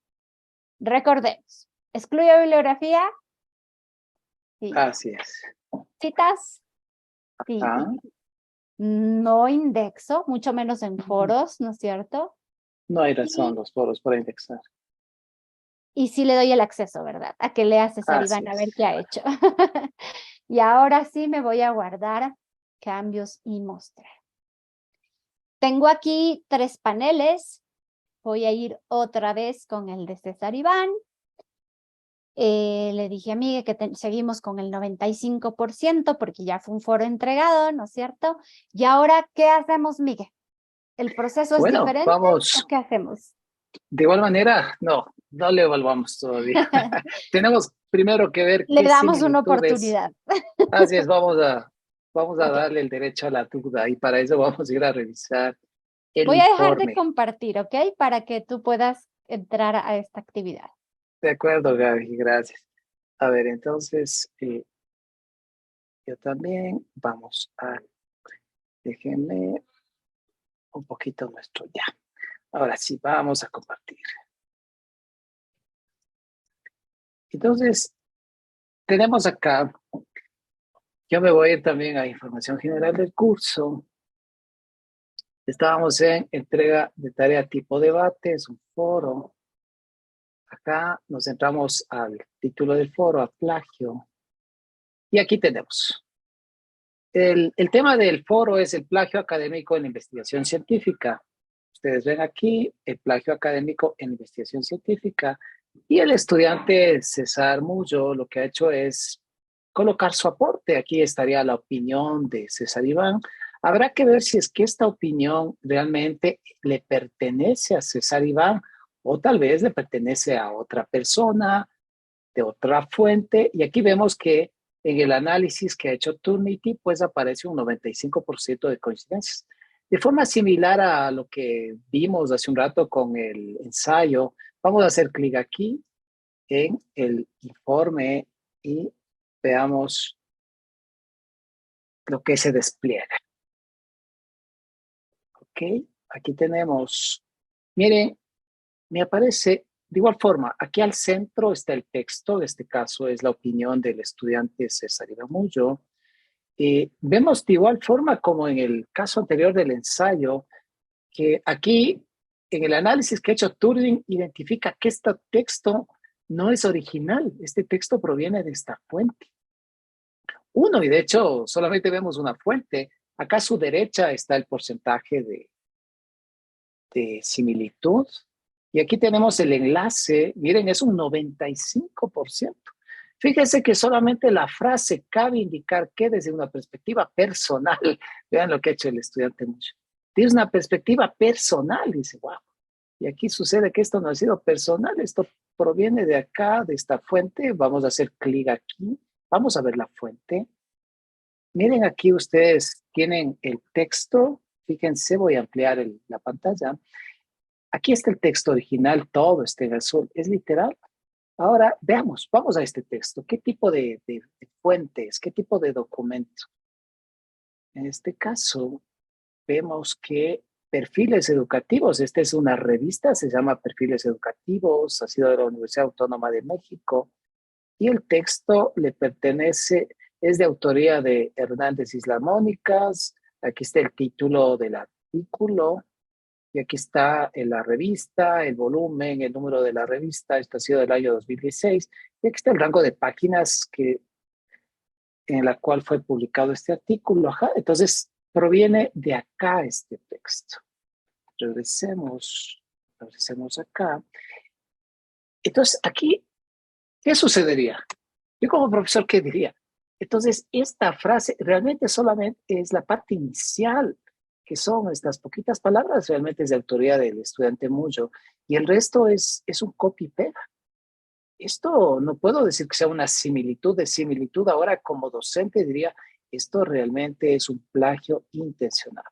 Recordemos, excluye bibliografía. Sí. Así es. Citas. Sí. Ah, No indexo, mucho menos en foros, ¿no es cierto? no hay razón los foros para indexar. Y sí le doy el acceso, ¿verdad? A que lea César Así Iván a es. ver qué ha hecho. Y ahora sí me voy a guardar cambios y mostrar. Tengo aquí 3 paneles. Voy a ir otra vez con el de César Iván. Le dije a Miguel que seguimos con el 95% porque ya fue un foro entregado, ¿no es cierto? Y ahora, ¿qué hacemos, Miguel? ¿El proceso es Bueno, diferente vamos. o qué hacemos? De igual manera, no le evaluamos todavía. Tenemos primero que ver Le qué damos una similitudes. oportunidad. Así es, vamos a Ok, darle el derecho a la duda y para eso vamos a ir a revisar el Voy a dejar de informe. compartir, ¿ok? Para que tú puedas entrar a esta actividad. De acuerdo, Gaby, gracias. A ver, entonces, yo también vamos a, déjenme un poquito nuestro ya. Ahora sí, vamos a compartir. Entonces, tenemos acá, yo me voy a ir también a información general del curso. Estábamos en entrega de tarea tipo debate, es un foro. Acá nos centramos al título del foro, a plagio. Y aquí tenemos. El tema del foro es el plagio académico en la investigación científica. Ustedes ven aquí el plagio académico en investigación científica y el estudiante César Mullo lo que ha hecho es colocar su aporte. Aquí estaría la opinión de César Iván. Habrá que ver si es que esta opinión realmente le pertenece a César Iván o tal vez le pertenece a otra persona, de otra fuente. Y aquí vemos que en el análisis que ha hecho Turnitin, pues aparece un 95% de coincidencias. De forma similar a lo que vimos hace un rato con el ensayo, vamos a hacer clic aquí en el informe y veamos lo que se despliega. Ok, aquí tenemos, miren, me aparece de igual forma, aquí al centro está el texto, en este caso es la opinión del estudiante César Iramullo. Vemos de igual forma como en el caso anterior del ensayo, que aquí en el análisis que ha hecho Turing identifica que este texto no es original, este texto proviene de esta fuente. Uno, y de hecho solamente vemos una fuente. Acá a su derecha está el porcentaje de similitud. Y aquí tenemos el enlace, miren, es un 95%. Fíjense que solamente la frase cabe indicar que desde una perspectiva personal, vean lo que ha hecho el estudiante mucho, desde una perspectiva personal, dice, wow. Y aquí sucede que esto no ha sido personal, esto proviene de acá, de esta fuente. Vamos a hacer clic aquí, vamos a ver la fuente. Miren aquí ustedes tienen el texto, fíjense, voy a ampliar la pantalla. Aquí está el texto original, todo está en azul, es literal. Ahora veamos, vamos a este texto. ¿Qué tipo de fuentes? ¿Qué tipo de documento? En este caso, vemos que perfiles educativos, esta es una revista, se llama Perfiles Educativos, ha sido de la Universidad Autónoma de México, y el texto le pertenece, es de autoría de Hernández Isla Mónicas, aquí está el título del artículo, y aquí está en la revista, el volumen, el número de la revista, esto ha sido del año 2016, y aquí está el rango de páginas en la cual fue publicado este artículo. Ajá. Entonces, proviene de acá este texto. Regresemos acá. Entonces, aquí, ¿qué sucedería? Yo como profesor, ¿qué diría? Entonces, esta frase realmente solamente es la parte inicial, que son estas poquitas palabras, realmente es de autoría del estudiante Mullo, y el resto es un copy-pega. Esto no puedo decir que sea una similitud de similitud. Ahora, como docente, diría, esto realmente es un plagio intencionado.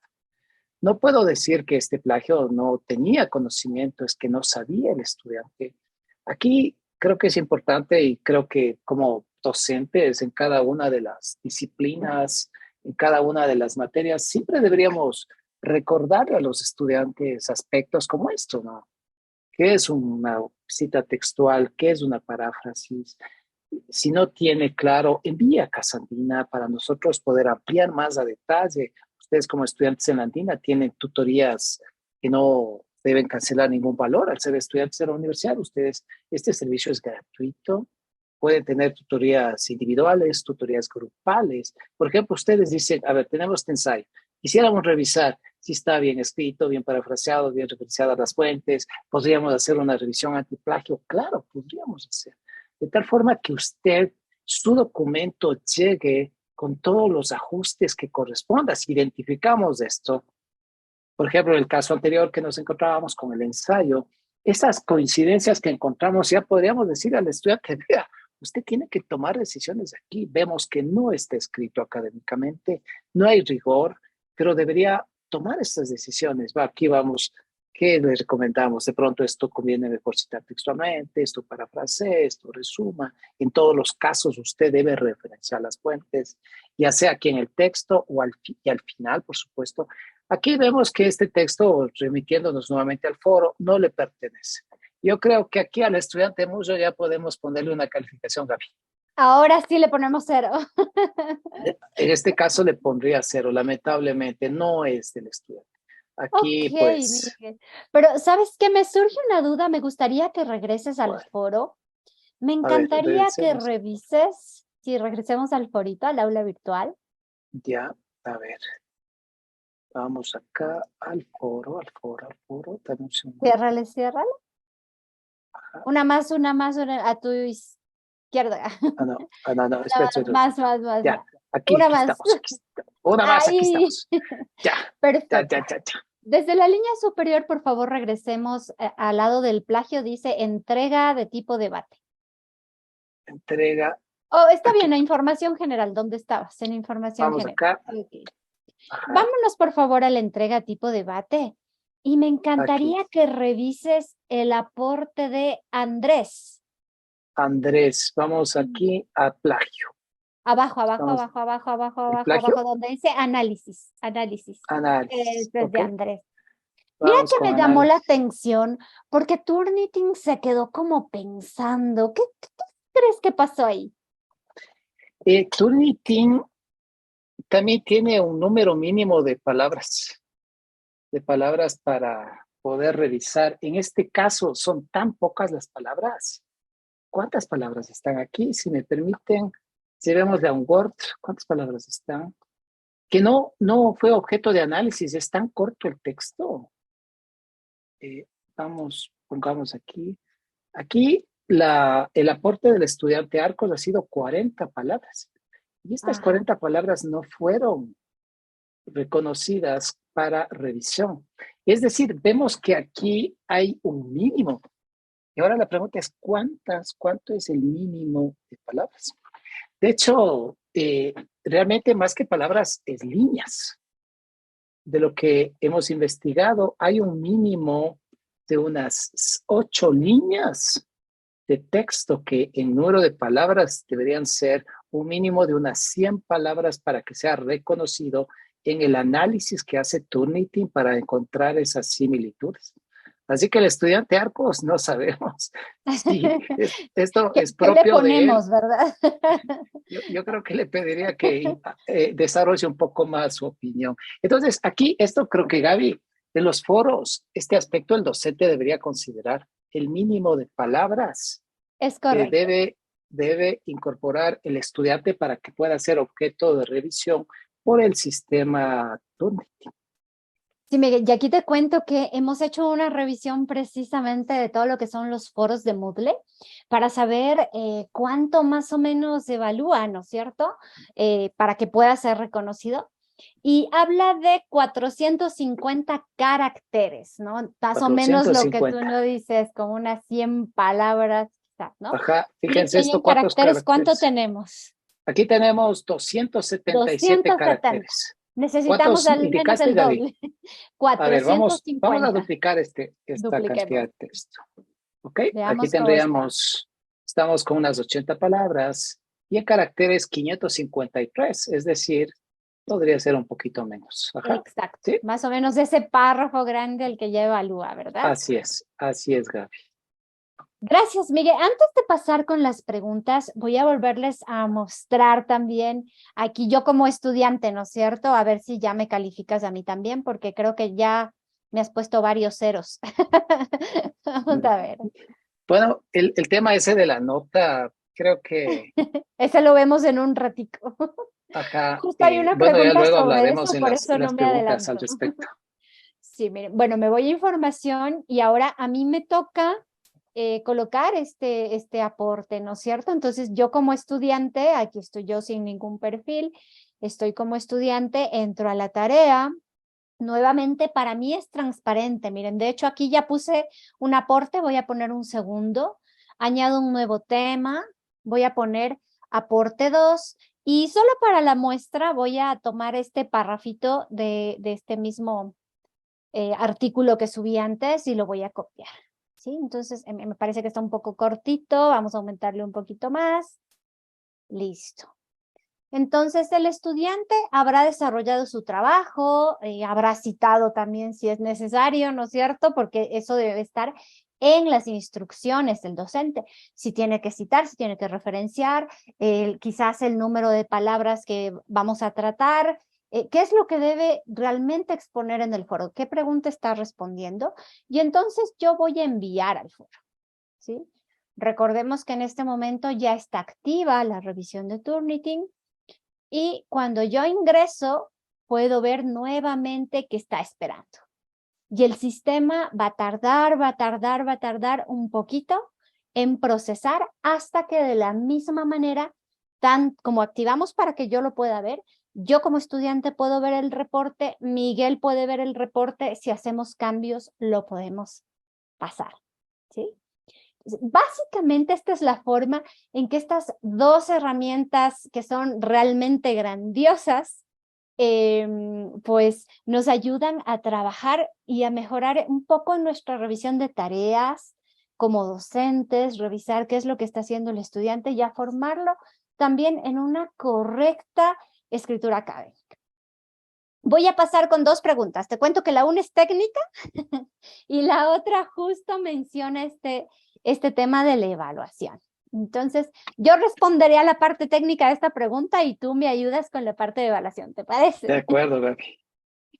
No puedo decir que este plagio no tenía conocimiento, es que no sabía el estudiante. Aquí creo que es importante y creo que como docentes en cada una de las disciplinas, en cada una de las materias, siempre deberíamos recordar a los estudiantes aspectos como esto, ¿no? ¿Qué es una cita textual? ¿Qué es una paráfrasis? Si no tiene claro, envía a Casandina para nosotros poder ampliar más a detalle. Ustedes como estudiantes en la Andina tienen tutorías que no deben cancelar ningún valor al ser estudiantes de la universidad. Ustedes, este servicio es gratuito. Pueden tener tutorías individuales, tutorías grupales. Por ejemplo, ustedes dicen, a ver, tenemos este ensayo. Quisiéramos revisar si está bien escrito, bien parafraseado, bien referenciadas las fuentes. Podríamos hacer una revisión antiplagio. Claro, podríamos hacer de tal forma que usted, su documento llegue con todos los ajustes que correspondan. Si identificamos esto, por ejemplo, en el caso anterior que nos encontrábamos con el ensayo, esas coincidencias que encontramos, ya podríamos decir al estudiante, vea, usted tiene que tomar decisiones aquí. Vemos que no está escrito académicamente, no hay rigor, pero debería tomar estas decisiones. Va, aquí vamos, ¿qué les recomendamos? De pronto esto conviene mejor citar textualmente, esto parafrasee, esto resuma. En todos los casos usted debe referenciar las fuentes, ya sea aquí en el texto o y al final, por supuesto. Aquí vemos que este texto, remitiéndonos nuevamente al foro, no le pertenece. Yo creo que aquí al estudiante mucho ya podemos ponerle una calificación, Gaby. Ahora sí le ponemos 0. En este caso le pondría 0, lamentablemente no es del estudiante. Ok, Aquí, pues, Miguel. Pero, ¿sabes qué? Me surge una duda. Me gustaría que regreses al bueno, foro. Me a ver, encantaría que regresemos. revises, si regresemos al forito, al aula virtual. Ya, a ver, vamos acá al foro, dame un segundo. Ciérrale, ciérrale. Una más, a tu izquierda. No, espera, Más. ya, Una aquí más. estamos, aquí estamos. Una más, aquí Ahí. estamos. Ya, Perfecto. ya. Desde la línea superior, por favor, regresemos al lado del plagio. Dice entrega de tipo debate. Entrega, Oh, está aquí, bien, la información general. ¿Dónde estabas? En información vamos general. acá, Okay. ajá, Vámonos, por favor, a la entrega tipo debate. Y me aquí. encantaría que revises el aporte de Andrés. Andrés, vamos aquí a plagio. Abajo, Vamos, el plagio, donde dice análisis. análisis, Este es de ok. Andrés. Mira Vamos que con me llamó la análisis. atención porque Turnitin se quedó como pensando. ¿Qué crees que pasó ahí? Turnitin también tiene un número mínimo de palabras para poder revisar. En este caso, son tan pocas las palabras. ¿Cuántas palabras están aquí? Si me permiten, si vemos de un Word, ¿cuántas palabras están? Que no fue objeto de análisis, es tan corto el texto. Pongamos aquí. Aquí el aporte del estudiante Arcos ha sido 40 palabras. Y estas Ajá. 40 palabras no fueron reconocidas para revisión. Es decir, vemos que aquí hay un mínimo. Y ahora la pregunta es, ¿cuánto es el mínimo de palabras? De hecho, realmente más que palabras es líneas. De lo que hemos investigado, hay un mínimo de unas 8 líneas de texto que en número de palabras deberían ser un mínimo de unas 100 palabras para que sea reconocido en el análisis que hace Turnitin para encontrar esas similitudes. Así que el estudiante Arcos no sabemos si esto es ¿Qué le propio de él. ponemos, verdad? Yo creo que le pediría que desarrolle un poco más su opinión. Entonces, aquí esto creo que Gaby, en los foros, este aspecto el docente debería considerar el mínimo de palabras Es que correcto. debe incorporar el estudiante para que pueda ser objeto de revisión por el sistema Turnitin. Sí, Miguel, y aquí te cuento que hemos hecho una revisión precisamente de todo lo que son los foros de Moodle para saber cuánto más o menos evalúa, ¿no es cierto? Para que pueda ser reconocido. Y habla de 450 caracteres, ¿no? Más o menos lo que tú 450. no dices, como unas 100 palabras, quizás, ¿no? Ajá, fíjense Y esto, en ¿cuántos caracteres, ¿cuánto caracteres? tenemos? Aquí tenemos 277 270. caracteres. Necesitamos ¿Cuántos al menos indicaste, el Gaby? doble. A ver, vamos a 450. duplicar esta cantidad Dupliquemos. de texto. ¿Ok? Aquí Veamos cómo está. estamos con unas 80 palabras y en caracteres 553, es decir, podría ser un poquito menos. Ajá. Exacto. ¿Sí? Más o menos ese párrafo grande el que ya evalúa, ¿verdad? Así es, Gaby. Gracias, Miguel. Antes de pasar con las preguntas, voy a volverles a mostrar también aquí yo como estudiante, ¿no es cierto? A ver si ya me calificas a mí también, porque creo que ya me has puesto varios ceros. Vamos a ver. Bueno, el tema ese de la nota, creo que, Ese lo vemos en un ratico. ajá, Justo hay una bueno, ya pregunta luego sobre hablaremos eso, en por en eso no las me preguntas al adelanto. respecto. Sí, miren, bueno, me voy a información y ahora a mí me toca colocar este aporte, ¿no es cierto? Entonces yo como estudiante, aquí estoy yo sin ningún perfil, estoy como estudiante, entro a la tarea. Nuevamente, para mí es transparente. Miren, de hecho aquí ya puse un aporte, voy a poner un segundo, añado un nuevo tema, voy a poner aporte 2 Y solo para la muestra voy a tomar este parrafito de este mismo artículo que subí antes y lo voy a copiar. ¿Sí? Entonces me parece que está un poco cortito, vamos a aumentarle un poquito más. Listo. Entonces el estudiante habrá desarrollado su trabajo, habrá citado también si es necesario, ¿no es cierto? Porque eso debe estar en las instrucciones del docente. Si tiene que citar, si tiene que referenciar, quizás el número de palabras que vamos a tratar, qué es lo que debe realmente exponer en el foro, qué pregunta está respondiendo, y entonces yo voy a enviar al foro, ¿sí? Recordemos que en este momento ya está activa la revisión de Turnitin, y cuando yo ingreso, puedo ver nuevamente que está esperando. Y el sistema va a tardar un poquito en procesar hasta que de la misma manera, tan como activamos para que yo lo pueda ver, yo como estudiante puedo ver el reporte, Miguel puede ver el reporte, si hacemos cambios lo podemos pasar, ¿sí? Básicamente esta es la forma en que estas dos herramientas que son realmente grandiosas, pues nos ayudan a trabajar y a mejorar un poco nuestra revisión de tareas como docentes, revisar qué es lo que está haciendo el estudiante y a formarlo también en una correcta escritura académica. Voy a pasar con dos preguntas. Te cuento que la una es técnica y la otra justo menciona este tema de la evaluación. Entonces, yo responderé a la parte técnica de esta pregunta y tú me ayudas con la parte de evaluación, ¿te parece? De acuerdo, Gaby.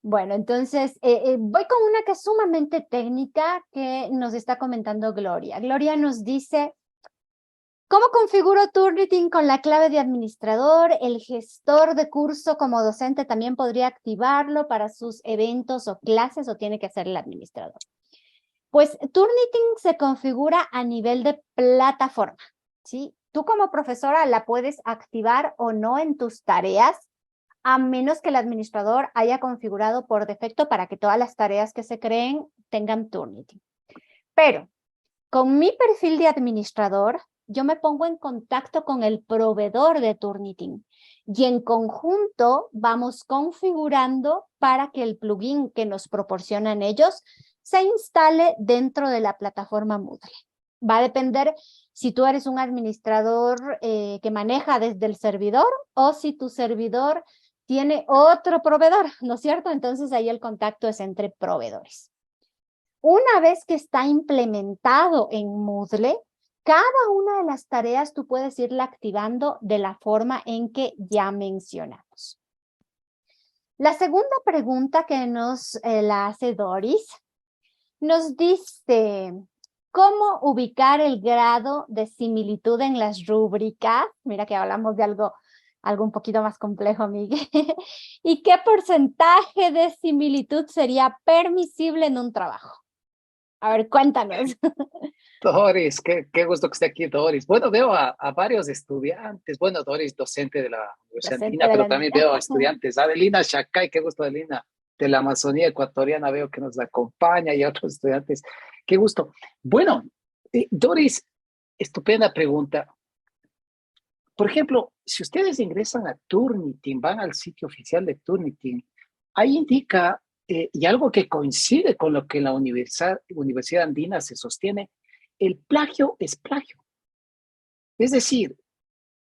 Bueno, entonces voy con una que es sumamente técnica que nos está comentando Gloria. Gloria nos dice: ¿cómo configuro Turnitin con la clave de administrador? El gestor de curso como docente también podría activarlo para sus eventos o clases, o tiene que ser el administrador. Pues Turnitin se configura a nivel de plataforma, ¿sí? Tú como profesora la puedes activar o no en tus tareas, a menos que el administrador haya configurado por defecto para que todas las tareas que se creen tengan Turnitin. Pero con mi perfil de administrador, yo me pongo en contacto con el proveedor de Turnitin y en conjunto vamos configurando para que el plugin que nos proporcionan ellos se instale dentro de la plataforma Moodle. Va a depender si tú eres un administrador que maneja desde el servidor o si tu servidor tiene otro proveedor, ¿no es cierto? Entonces ahí el contacto es entre proveedores. Una vez que está implementado en Moodle, cada una de las tareas tú puedes irla activando de la forma en que ya mencionamos. La segunda pregunta que nos la hace Doris, nos dice: ¿cómo ubicar el grado de similitud en las rúbricas? Mira que hablamos de algo un poquito más complejo, Miguel. ¿Y qué porcentaje de similitud sería permisible en un trabajo? A ver, cuéntanos. Doris, qué gusto que esté aquí, Doris. Bueno, veo a varios estudiantes. Bueno, Doris, docente de la Universidad Docente Andina, de pero la también niña. veo a estudiantes. Adelina Chacay, qué gusto, Adelina, de la Amazonía ecuatoriana, veo que nos acompaña y a otros estudiantes. Qué gusto. Bueno, Doris, estupenda pregunta. Por ejemplo, si ustedes ingresan a Turnitin, van al sitio oficial de Turnitin, ahí indica, y algo que coincide con lo que en la Universidad Andina se sostiene, el plagio es plagio. Es decir,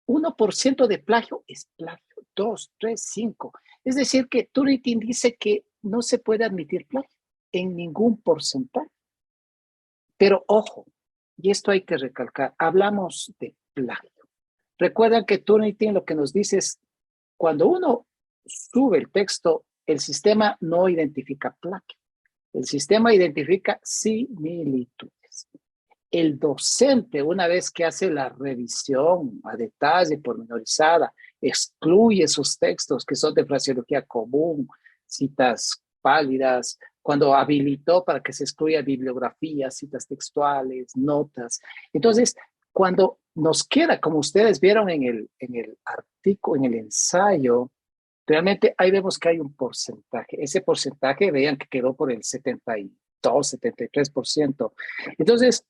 1% de plagio es plagio, 2, 3, 5. Es decir, que Turnitin dice que no se puede admitir plagio en ningún porcentaje. Pero ojo, y esto hay que recalcar, hablamos de plagio. Recuerdan que Turnitin lo que nos dice es, cuando uno sube el texto, el sistema no identifica plagio. El sistema identifica similitudes. El docente, una vez que hace la revisión a detalle, pormenorizada, excluye esos textos que son de fraseología común, citas válidas, cuando habilitó para que se excluya bibliografía, citas textuales, notas. Entonces, cuando nos queda, como ustedes vieron en el artículo, en el ensayo, realmente ahí vemos que hay un porcentaje. Ese porcentaje, vean que quedó por el 72, 73%. Entonces,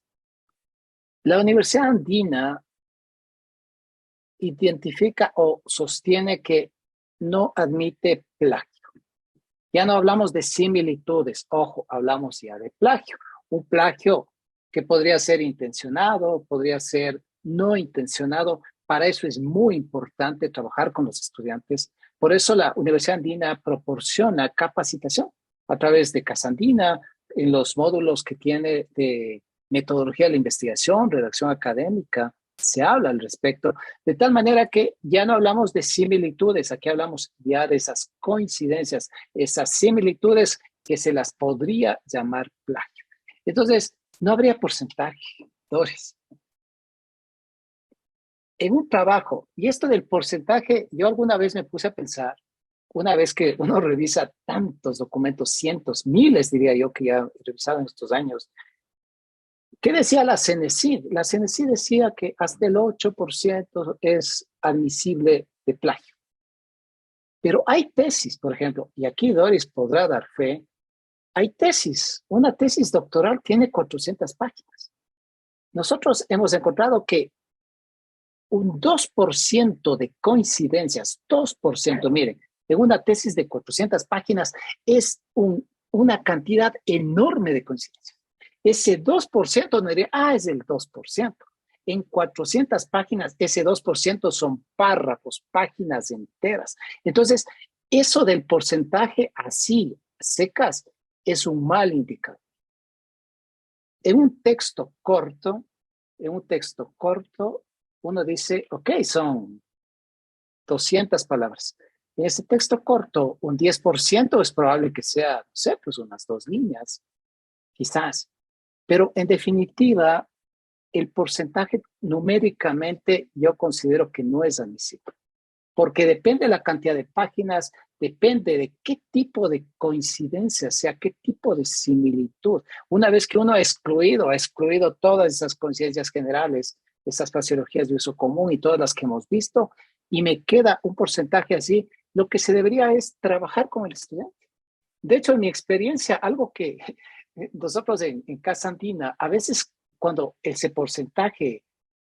la Universidad Andina identifica o sostiene que no admite plagio. Ya no hablamos de similitudes, ojo, hablamos ya de plagio. Un plagio que podría ser intencionado, podría ser no intencionado. Para eso es muy importante trabajar con los estudiantes. Por eso la Universidad Andina proporciona capacitación a través de Casa Andina, en los módulos que tiene de metodología de la investigación, redacción académica, se habla al respecto, de tal manera que ya no hablamos de similitudes, aquí hablamos ya de esas coincidencias, esas similitudes que se las podría llamar plagio. Entonces, no habría porcentaje, Doris. En un trabajo, y esto del porcentaje, yo alguna vez me puse a pensar, una vez que uno revisa tantos documentos, cientos, miles, diría yo, que ya he revisado en estos años, ¿qué decía la CENESID? La CENESID decía que hasta el 8% es admisible de plagio. Pero hay tesis, por ejemplo, y aquí Doris podrá dar fe, hay tesis, una tesis doctoral tiene 400 páginas. Nosotros hemos encontrado que un 2% de coincidencias, 2%, miren, en una tesis de 400 páginas es una cantidad enorme de coincidencias. Ese 2% no diría, es el 2%. En 400 páginas, ese 2% son párrafos, páginas enteras. Entonces, eso del porcentaje así, secas, es un mal indicador. En un texto corto, uno dice, ok, son 200 palabras. En ese texto corto, un 10% es probable que sea, no sé, pues unas 2 líneas, quizás. Pero en definitiva, el porcentaje numéricamente yo considero que no es admisible, porque depende de la cantidad de páginas, depende de qué tipo de coincidencia, sea qué tipo de similitud. Una vez que uno ha excluido todas esas coincidencias generales, esas fraseologías de uso común y todas las que hemos visto, y me queda un porcentaje así, lo que se debería es trabajar con el estudiante. De hecho, en mi experiencia, algo que nosotros en Casa Andina, a veces cuando ese porcentaje,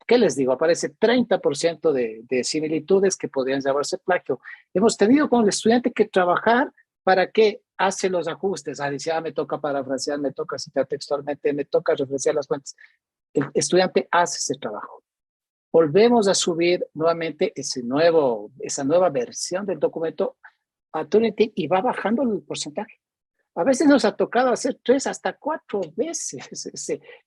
¿qué les digo? Aparece 30% de similitudes que podrían llamarse plagio. Hemos tenido con el estudiante que trabajar para que hace los ajustes. Dice, me toca parafrasear, me toca citar textualmente, me toca referenciar las fuentes. El estudiante hace ese trabajo. Volvemos a subir nuevamente esa nueva versión del documento a Turnitin y va bajando el porcentaje. A veces nos ha tocado hacer 3 hasta 4 veces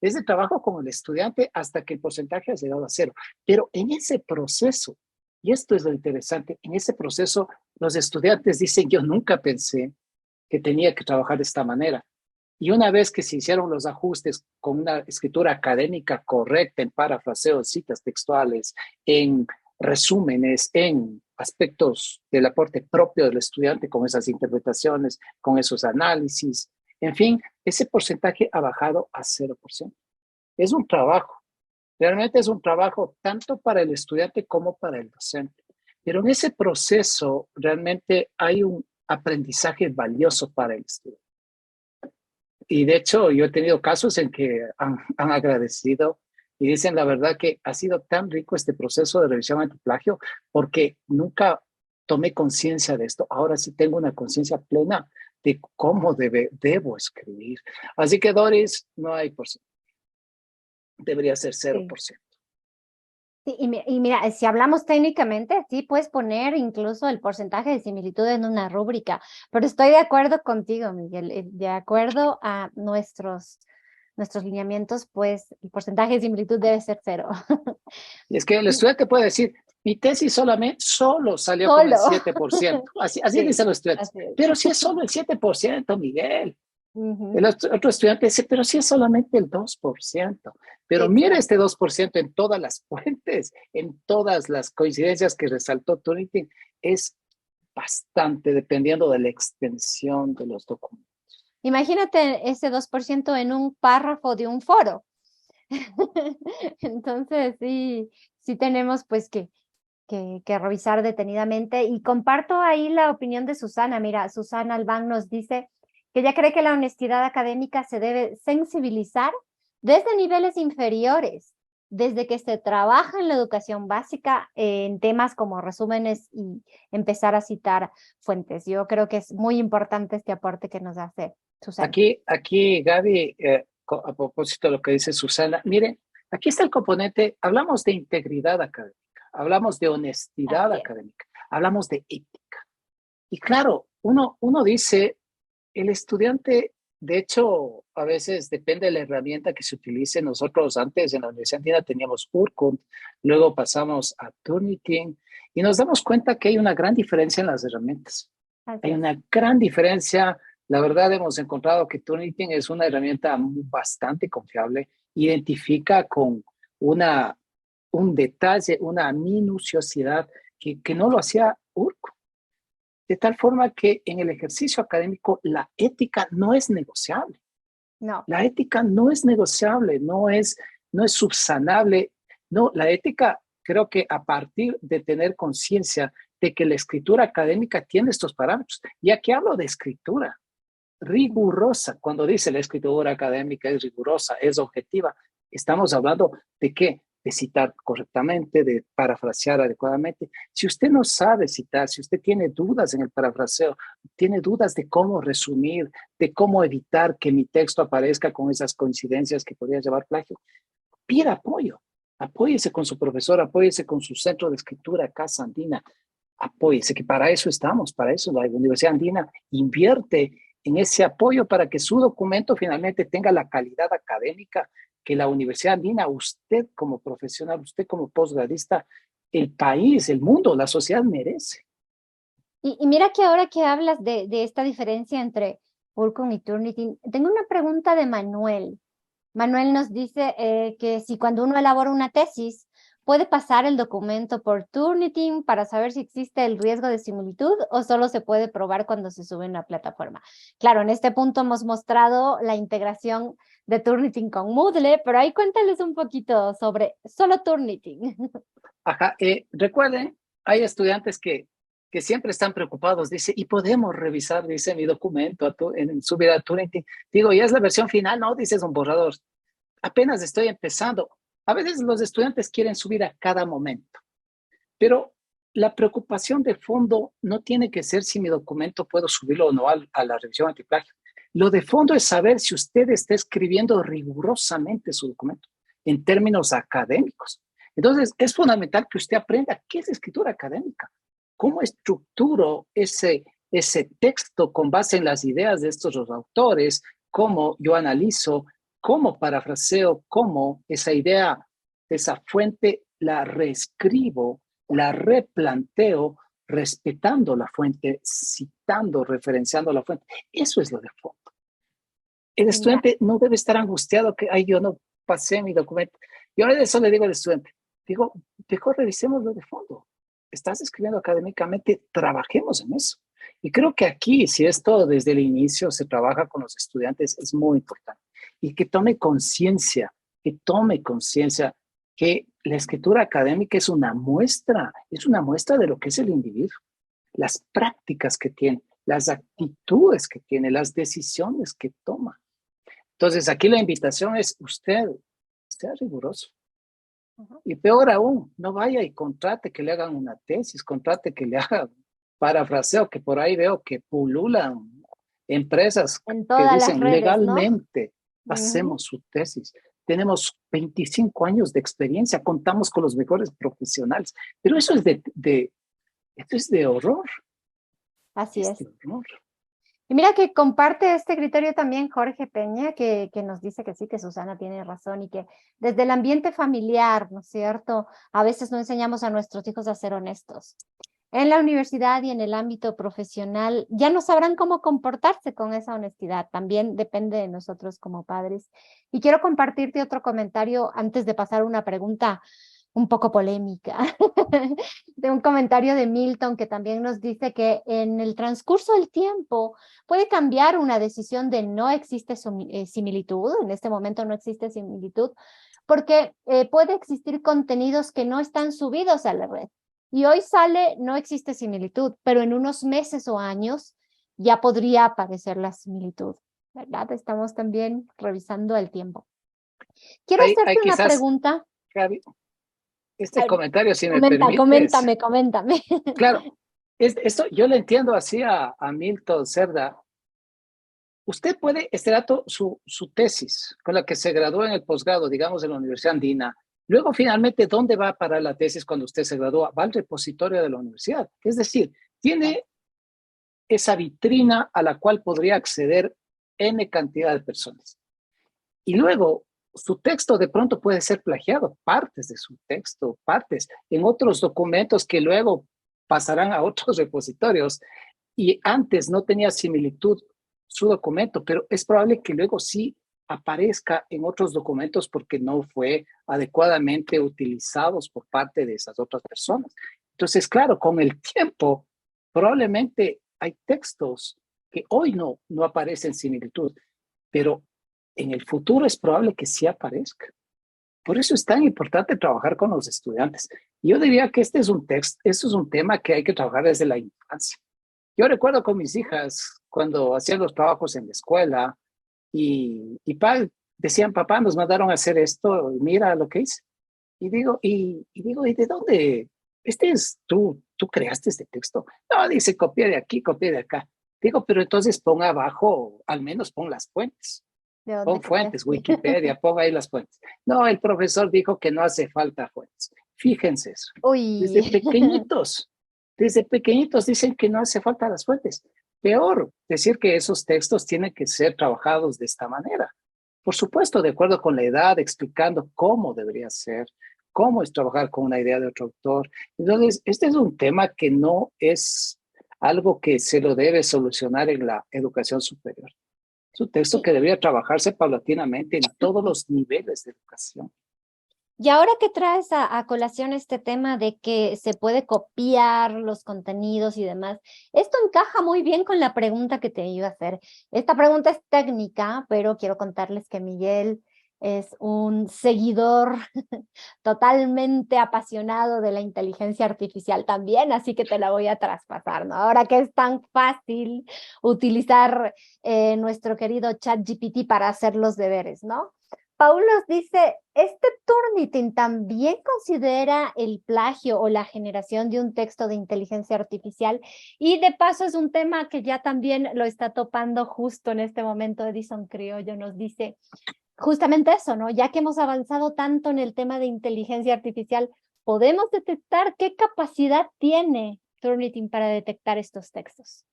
ese trabajo con el estudiante hasta que el porcentaje ha llegado a 0. Pero en ese proceso, y esto es lo interesante, en ese proceso los estudiantes dicen, yo nunca pensé que tenía que trabajar de esta manera. Y una vez que se hicieron los ajustes con una escritura académica correcta, en parafraseos, citas textuales, en resúmenes, en aspectos del aporte propio del estudiante con esas interpretaciones, con esos análisis, en fin, ese porcentaje ha bajado a 0%. Es un trabajo, realmente es un trabajo tanto para el estudiante como para el docente. Pero en ese proceso realmente hay un aprendizaje valioso para el estudiante. Y de hecho, yo he tenido casos en que han agradecido y dicen la verdad que ha sido tan rico este proceso de revisión antiplagio porque nunca tomé conciencia de esto. Ahora sí tengo una conciencia plena de cómo debo escribir. Así que, Doris, no hay porcentaje. Debería ser 0%. Sí, y mira, si hablamos técnicamente, sí puedes poner incluso el porcentaje de similitud en una rúbrica, pero estoy de acuerdo contigo, Miguel, de acuerdo a nuestros lineamientos, pues el porcentaje de similitud debe ser 0. Y es que el estudiante puede decir, mi tesis solo salió con el 7%. Así sí, dicen los estudiantes. Pero si es solo el 7%, Miguel. El otro estudiante dice, pero si es solamente el 2%. Pero mira este 2% en todas las fuentes, en todas las coincidencias que resaltó Turnitin, es bastante dependiendo de la extensión de los documentos. Imagínate ese 2% en un párrafo de un foro. Entonces, sí tenemos pues que revisar detenidamente. Y comparto ahí la opinión de Susana. Mira, Susana Albán nos dice que ella cree que la honestidad académica se debe sensibilizar desde niveles inferiores, desde que se trabaja en la educación básica en temas como resúmenes y empezar a citar fuentes. Yo creo que es muy importante este aporte que nos hace Susana. Aquí Gaby, a propósito de lo que dice Susana, miren, aquí está el componente, hablamos de integridad académica, hablamos de honestidad Así es. académica, hablamos de ética. Y claro, uno dice, el estudiante, de hecho, a veces depende de la herramienta que se utilice. Nosotros antes en la Universidad Andina teníamos Urkund, luego pasamos a Turnitin y nos damos cuenta que hay una gran diferencia en las herramientas. Así Hay es. una gran diferencia. La verdad, hemos encontrado que Turnitin es una herramienta bastante confiable, identifica con una, un detalle, una minuciosidad que no lo hacía Urkund. De tal forma que en el ejercicio académico la ética no es negociable. No, La ética no es negociable, no es subsanable. No, la ética creo que a partir de tener conciencia de que la escritura académica tiene estos parámetros, ya que hablo de escritura rigurosa, cuando dice la escritura académica es rigurosa, es objetiva, estamos hablando de qué, de citar correctamente, de parafrasear adecuadamente. Si usted no sabe citar, si usted tiene dudas en el parafraseo, tiene dudas de cómo resumir, de cómo evitar que mi texto aparezca con esas coincidencias que podría llevar plagio, pida apoyo. Apóyese con su profesor, apóyese con su centro de escritura, Casa Andina, apóyese, que para eso estamos, para eso la Universidad Andina invierte en ese apoyo para que su documento finalmente tenga la calidad académica que la Universidad Andina, usted como profesional, usted como posgradista, el país, el mundo, la sociedad merece. y mira que ahora que hablas de esta diferencia entre Urkund y Turnitin, tengo una pregunta de Manuel. Manuel nos dice que si cuando uno elabora una tesis, puede pasar el documento por Turnitin para saber si existe el riesgo de similitud o solo se puede probar cuando se sube a una plataforma. Claro, en este punto hemos mostrado la integración de Turnitin con Moodle, pero ahí cuéntales un poquito sobre solo Turnitin. Ajá, recuerden, hay estudiantes que siempre están preocupados, dice, y podemos revisar, dice, mi documento en subir a Turnitin. Digo, ya es la versión final, no, dices un borrador. Apenas estoy empezando. A veces los estudiantes quieren subir a cada momento, pero la preocupación de fondo no tiene que ser si mi documento puedo subirlo o no a la revisión antiplagio. Lo de fondo es saber si usted está escribiendo rigurosamente su documento en términos académicos. Entonces, es fundamental que usted aprenda qué es escritura académica, cómo estructuro ese texto con base en las ideas de estos autores, cómo yo analizo, cómo parafraseo, cómo esa idea, esa fuente la reescribo, la replanteo, respetando la fuente, citando, referenciando la fuente. Eso es lo de fondo. El Mira, estudiante no debe estar angustiado que, ay, yo no pasé mi documento. Y ahora de eso le digo al estudiante, digo, mejor revisemos lo de fondo. Estás escribiendo académicamente, trabajemos en eso. Y creo que aquí, si esto desde el inicio se trabaja con los estudiantes, es muy importante. Y que tome conciencia que la escritura académica es una muestra de lo que es el individuo, las prácticas que tiene, las actitudes que tiene, las decisiones que toma. Entonces, aquí la invitación es usted, sea riguroso. Y peor aún, no vaya y contrate que le hagan una tesis, contrate que le hagan parafraseo, que por ahí veo que pululan empresas en que todas las dicen redes, ¿no? legalmente Ujú. hacemos su tesis. Tenemos 25 años de experiencia, contamos con los mejores profesionales, pero eso esto es de horror, Así es es. de horror. Y mira que comparte este criterio también Jorge Peña, que nos dice que sí, que Susana tiene razón y que desde el ambiente familiar, ¿no es cierto? A veces no enseñamos a nuestros hijos a ser honestos. En la universidad y en el ámbito profesional ya no sabrán cómo comportarse con esa honestidad. También depende de nosotros como padres. Y quiero compartirte otro comentario antes de pasar a una pregunta un poco polémica, de un comentario de Milton que también nos dice que en el transcurso del tiempo puede cambiar una decisión de no existe similitud, en este momento no existe similitud, porque puede existir contenidos que no están subidos a la red. Y hoy sale, no existe similitud, pero en unos meses o años ya podría aparecer la similitud, ¿verdad? Estamos también revisando el tiempo. Quiero Hay hacerte una quizás pregunta. Gaby, A este ver, comentario, si me permites, coméntame. claro, esto yo le entiendo así a Milton Cerda. Usted puede, este dato, su tesis con la que se graduó en el posgrado, digamos, en la Universidad Andina, luego finalmente, ¿dónde va para la tesis cuando usted se gradúa? Va al repositorio de la universidad. Es decir, tiene esa vitrina a la cual podría acceder N cantidad de personas. Y luego, su texto de pronto puede ser plagiado, partes de su texto, partes, en otros documentos que luego pasarán a otros repositorios. Y antes no tenía similitud su documento, pero es probable que luego sí aparezca en otros documentos porque no fue adecuadamente utilizados por parte de esas otras personas. Entonces, claro, con el tiempo, probablemente hay textos que hoy no aparecen similitud, pero en el futuro es probable que sí aparezca. Por eso es tan importante trabajar con los estudiantes. Yo diría que este es un tema que hay que trabajar desde la infancia. Yo recuerdo con mis hijas cuando hacían los trabajos en la escuela decían, papá, nos mandaron a hacer esto, mira lo que hice. ¿Y de dónde? Tú creaste este texto. No, dice, copié de aquí, copié de acá. Digo, pero entonces pon abajo, al menos pon las fuentes. ¿De dónde Pon fuentes, copiaste? Wikipedia, pon ahí las fuentes. No, el profesor dijo que no hace falta fuentes. Fíjense eso. Uy, Desde pequeñitos, desde pequeñitos dicen que no hace falta las fuentes. Peor, decir que esos textos tienen que ser trabajados de esta manera. Por supuesto, de acuerdo con la edad, explicando cómo debería ser, cómo es trabajar con una idea de otro autor. Entonces, este es un tema que no es algo que se lo debe solucionar en la educación superior. Es un texto y, que debería trabajarse paulatinamente en todos los niveles de educación. y ahora que traes a colación este tema de que se puede copiar los contenidos y demás, esto encaja muy bien con la pregunta que te iba a hacer. Esta pregunta es técnica, pero quiero contarles que Miguel es un seguidor totalmente apasionado de la inteligencia artificial también, así que te la voy a traspasar, ¿no? Ahora que es tan fácil utilizar nuestro querido ChatGPT para hacer los deberes, ¿no? Paul nos dice, ¿este Turnitin también considera el plagio o la generación de un texto de inteligencia artificial? Y de paso es un tema que ya también lo está topando justo en este momento. Edison Criollo nos dice justamente eso, ¿no? Ya que hemos avanzado tanto en el tema de inteligencia artificial, ¿podemos detectar qué capacidad tiene Turnitin para detectar estos textos?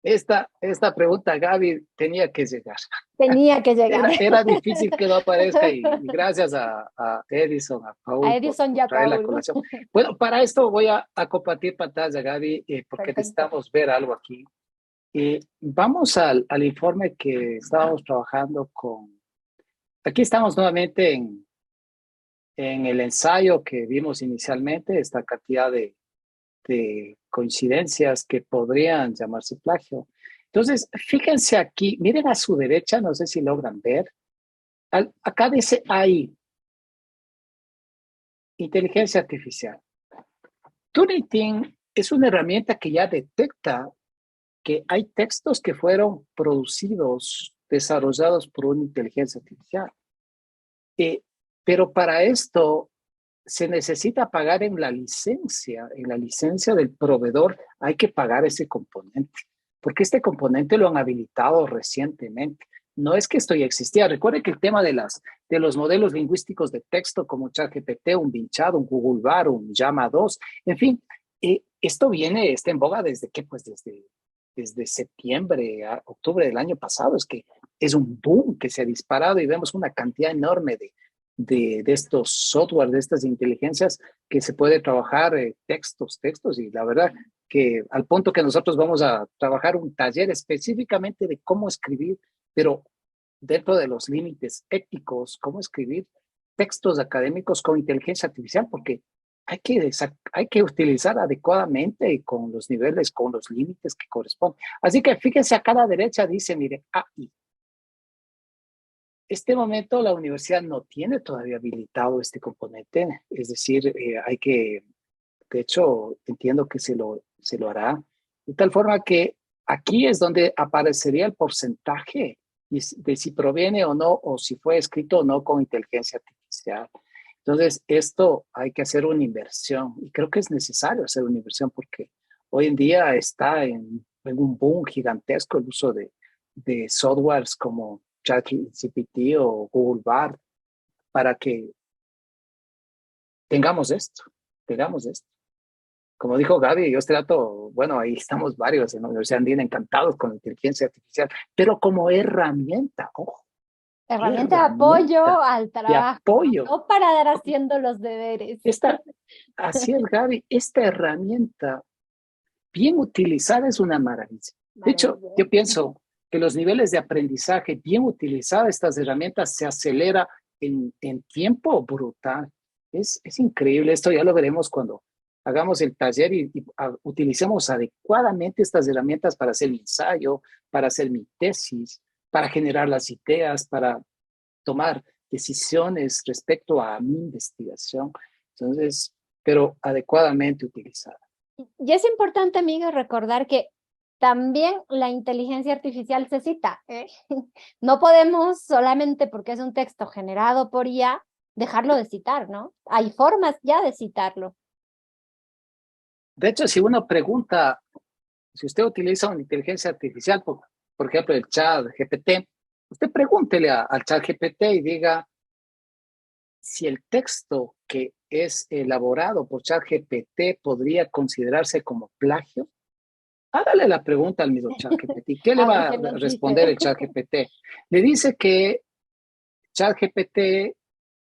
Esta pregunta, Gaby, tenía que llegar. Tenía que llegar. Era difícil que no aparezca y gracias a Edison, a A Paul Edison y por a traer la Paul. colación. Bueno, para esto voy a compartir pantalla, Gaby, porque Perfecto. necesitamos ver algo aquí. Vamos al informe que estábamos trabajando con. Aquí estamos nuevamente en el ensayo que vimos inicialmente, esta cantidad de coincidencias que podrían llamarse plagio. Entonces, fíjense aquí, miren a su derecha, no sé si logran ver. Acá dice AI, inteligencia artificial. Turnitin es una herramienta que ya detecta que hay textos que fueron producidos, desarrollados por una inteligencia artificial. Eh, pero para esto se necesita pagar en la licencia del proveedor hay que pagar ese componente, porque este componente lo han habilitado recientemente. No es que esto ya existía. Recuerde que el tema de los modelos lingüísticos de texto como ChatGPT, un Vinchado, un Google Bar, un Llama 2, en fin, esto está en boga desde que, pues desde septiembre a octubre del año pasado. Es que es un boom que se ha disparado y vemos una cantidad enorme de estos software, de estas inteligencias que se puede trabajar textos, y la verdad que al punto que nosotros vamos a trabajar un taller específicamente de cómo escribir, pero dentro de los límites éticos, cómo escribir textos académicos con inteligencia artificial, porque hay que utilizar adecuadamente y con los niveles, con los límites que corresponden. Así que fíjense acá a la derecha dice, mire, AI. Este momento la universidad no tiene todavía habilitado este componente, es decir, de hecho, entiendo que se lo hará, de tal forma que aquí es donde aparecería el porcentaje de si proviene o no, o si fue escrito o no con inteligencia artificial. Entonces, esto hay que hacer una inversión y creo que es necesario hacer una inversión porque hoy en día está en un boom gigantesco el uso de softwares como ChatGPT o Google Bard para que tengamos esto, tengamos esto. Como dijo Gaby, yo trato, bueno, ahí estamos varios en la Universidad Andina encantados con la inteligencia artificial, pero como herramienta, ojo, Herramienta de herramienta apoyo al de trabajo, apoyo. no para dar haciendo los deberes. Esta, así es, Gaby, esta herramienta bien utilizada es una maravilla. De hecho, yo Maravilloso. pienso que los niveles de aprendizaje bien utilizadas, estas herramientas se acelera en tiempo brutal. Es increíble, esto ya lo veremos cuando hagamos el taller y utilicemos adecuadamente estas herramientas para hacer mi ensayo, para hacer mi tesis, para generar las ideas, para tomar decisiones respecto a mi investigación. Entonces, pero adecuadamente utilizada. Y es importante, amiga, recordar que también la inteligencia artificial se cita, ¿eh? No podemos solamente porque es un texto generado por IA dejarlo de citar, ¿no? Hay formas ya de citarlo. De hecho, si uno pregunta, si usted utiliza una inteligencia artificial, por ejemplo, el chat GPT, usted pregúntele al chat GPT y diga si el texto que es elaborado por chat GPT podría considerarse como plagio. Hágale la pregunta al mismo chat GPT. ¿Qué le A ver va a qué nos responder dice. el chat GPT? Le dice que chat GPT,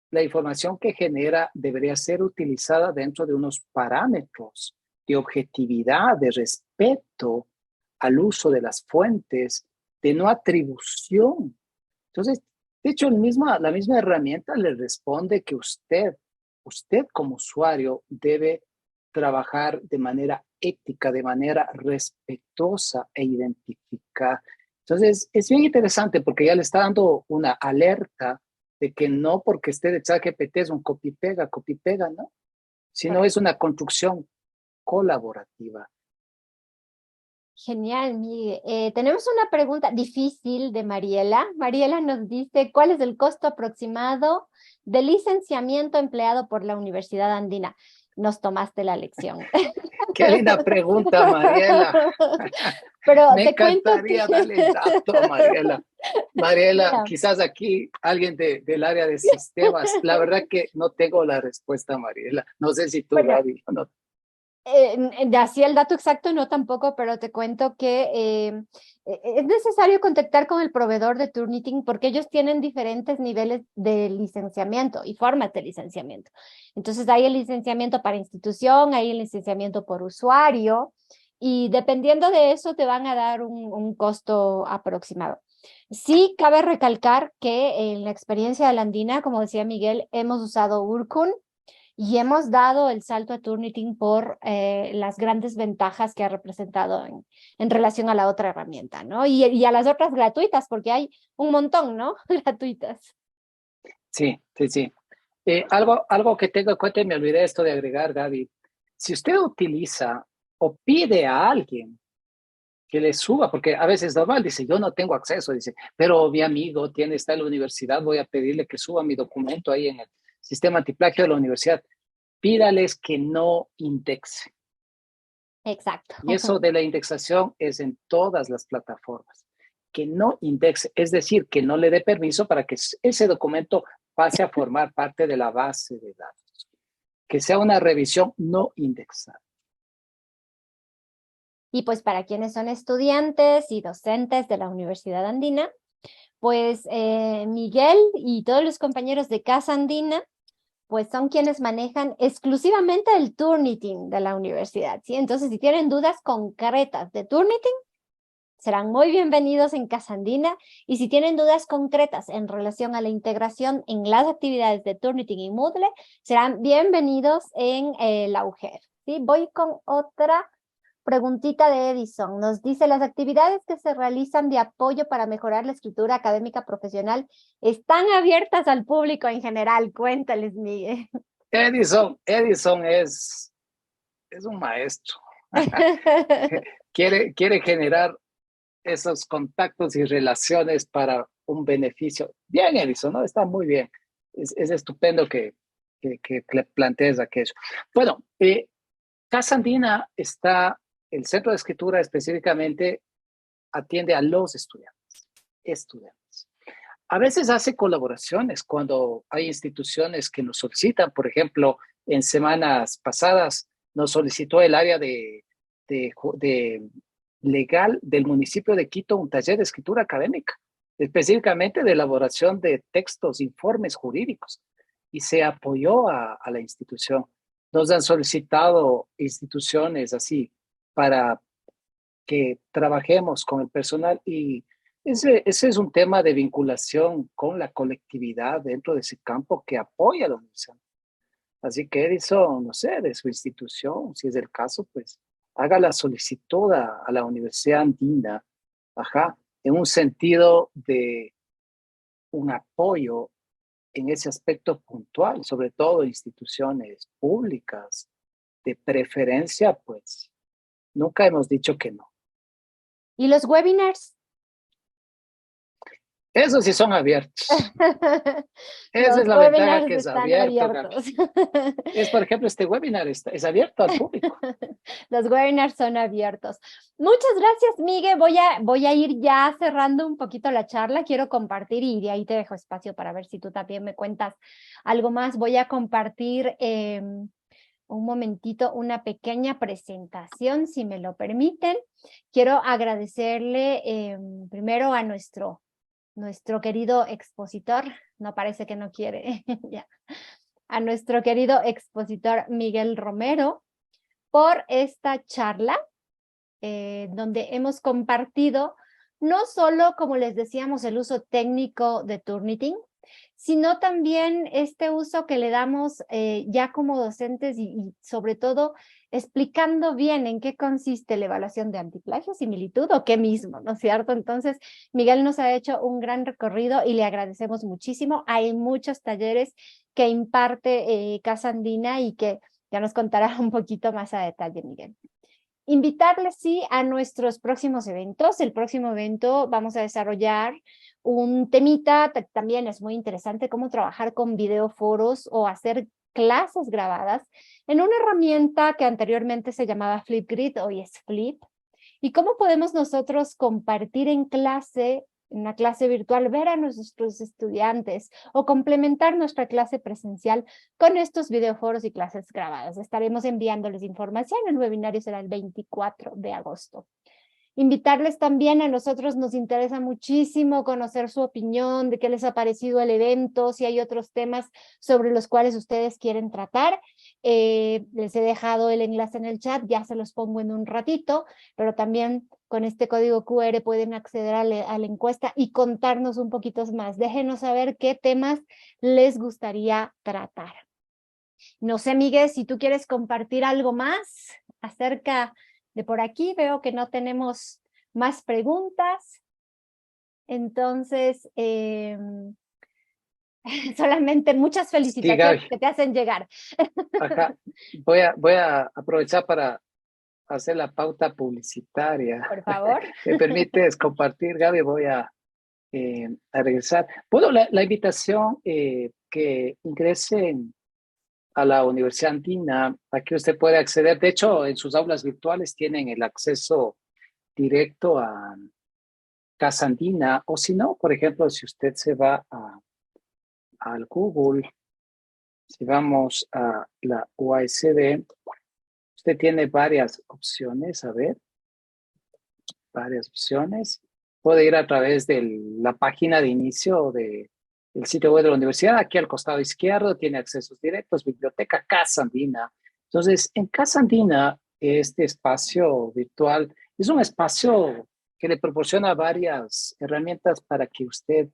la información que genera debería ser utilizada dentro de unos parámetros de objetividad, de respeto al uso de las fuentes, de no atribución. Entonces, de hecho, la misma herramienta le responde que usted como usuario debe trabajar de manera ética, de manera respetuosa e identificar. Entonces, es bien interesante porque ya le está dando una alerta de que no porque esté de ChatGPT es un copy pega, ¿no? Sino es una construcción colaborativa. Genial, Miguel. Tenemos una pregunta difícil de Mariela. Mariela nos dice, ¿cuál es el costo aproximado de licenciamiento empleado por la Universidad Andina? Nos tomaste la lección. Qué linda pregunta, Mariela. Pero Me te cuento que... encantaría darle el dato a Mariela. Mariela, Mira, quizás aquí alguien del área de sistemas. La verdad que no tengo la respuesta, Mariela. No sé si tú, bueno, Gaby, o no. así el dato exacto no tampoco, pero te cuento que es necesario contactar con el proveedor de Turnitin porque ellos tienen diferentes niveles de licenciamiento y formas de licenciamiento. Entonces hay el licenciamiento para institución, hay el licenciamiento por usuario y dependiendo de eso te van a dar un costo aproximado. Sí, cabe recalcar que en la experiencia de la Andina, como decía Miguel, hemos usado Urkun y hemos dado el salto a Turnitin por las grandes ventajas que ha representado en relación a la otra herramienta, ¿no? Y a las otras gratuitas, porque hay un montón, ¿no? Gratuitas. Sí, sí, sí. Algo que tengo en cuenta y me olvidé esto de agregar, Gaby. Si usted utiliza o pide a alguien que le suba, porque a veces normal dice, yo no tengo acceso, dice, pero mi amigo está en la universidad, voy a pedirle que suba mi documento ahí en el sistema antiplagio de la universidad. Pídales que no indexe. Exacto. Y eso de la indexación es en todas las plataformas. Que no indexe, es decir, que no le dé permiso para que ese documento pase a formar parte de la base de datos. Que sea una revisión no indexada. Y pues para quienes son estudiantes y docentes de la Universidad Andina, pues Miguel y todos los compañeros de Casa Andina pues son quienes manejan exclusivamente el Turnitin de la universidad, ¿sí? Entonces, si tienen dudas concretas de Turnitin, serán muy bienvenidos en Casa Andina, y si tienen dudas concretas en relación a la integración en las actividades de Turnitin y Moodle, serán bienvenidos en la UGER, ¿sí? Voy con otra preguntita de Edison. Nos dice, las actividades que se realizan de apoyo para mejorar la escritura académica profesional están abiertas al público en general. Cuéntales, Miguel. Edison es un maestro. Quiere generar esos contactos y relaciones para un beneficio. Bien, Edison, ¿no? Está muy bien. Es estupendo que que plantees aquello. Bueno, Casa Andina está, el Centro de Escritura específicamente atiende a los estudiantes. A veces hace colaboraciones cuando hay instituciones que nos solicitan. Por ejemplo, en semanas pasadas nos solicitó el área de legal del municipio de Quito un taller de escritura académica, específicamente de elaboración de textos, informes jurídicos, y se apoyó a la institución. Nos han solicitado instituciones así para que trabajemos con el personal, y ese es un tema de vinculación con la colectividad dentro de ese campo que apoya a la universidad. Así que Edison, no sé, de su institución, si es el caso, pues haga la solicitud a la Universidad Andina, ajá, en un sentido de un apoyo en ese aspecto puntual, sobre todo instituciones públicas, de preferencia, pues nunca hemos dicho que no. ¿Y los webinars? Esos sí son abiertos. Esa Los es la ventaja, webinars que es están abierto, Gaby. abiertos. Es, por ejemplo, este webinar es abierto al público. Los webinars son abiertos. Muchas gracias, Miguel. Voy a ir ya cerrando un poquito la charla. Quiero compartir y de ahí te dejo espacio para ver si tú también me cuentas algo más. Voy a compartir un momentito una pequeña presentación, si me lo permiten. Quiero agradecerle primero a nuestro querido expositor. No, parece que no quiere. Ya. A nuestro querido expositor Miguel Romero por esta charla donde hemos compartido no solo, como les decíamos, el uso técnico de Turnitin, sino también este uso que le damos ya como docentes y sobre todo explicando bien en qué consiste la evaluación de antiplagio, similitud o qué mismo, ¿no es cierto? Entonces, Miguel nos ha hecho un gran recorrido y le agradecemos muchísimo. Hay muchos talleres que imparte Casa Andina y que ya nos contará un poquito más a detalle, Miguel. Invitarles, sí, a nuestros próximos eventos. El próximo evento vamos a desarrollar un temita, también es muy interesante, cómo trabajar con videoforos o hacer clases grabadas en una herramienta que anteriormente se llamaba Flipgrid, hoy es Flip, y cómo podemos nosotros compartir en clase, en una clase virtual, ver a nuestros estudiantes o complementar nuestra clase presencial con estos videoforos y clases grabadas. Estaremos enviándoles información. El webinario será el 24 de agosto. Invitarles también, a nosotros nos interesa muchísimo conocer su opinión, de qué les ha parecido el evento, si hay otros temas sobre los cuales ustedes quieren tratar. Les he dejado el enlace en el chat, ya se los pongo en un ratito, pero también con este código QR pueden acceder a la encuesta y contarnos un poquito más. Déjenos saber qué temas les gustaría tratar. No sé, Miguel, si tú quieres compartir algo más acerca de por aquí. Veo que no tenemos más preguntas. Entonces, solamente muchas Sí, felicitaciones Gaby. que te hacen llegar. Ajá. Voy a aprovechar para hacer la pauta publicitaria. Por favor. ¿Me permites compartir, Gaby? Voy a regresar. Bueno, la invitación que ingresen a la Universidad Andina, aquí usted puede acceder. De hecho, en sus aulas virtuales tienen el acceso directo a Casa Andina, o si no, por ejemplo, si usted se va al Google, si vamos a la UASD, usted tiene varias opciones, a ver, varias opciones. Puede ir a través de la página de inicio del sitio web de la universidad. Aquí al costado izquierdo tiene accesos directos, biblioteca Casa Andina. Entonces, en Casa Andina, este espacio virtual es un espacio que le proporciona varias herramientas para que usted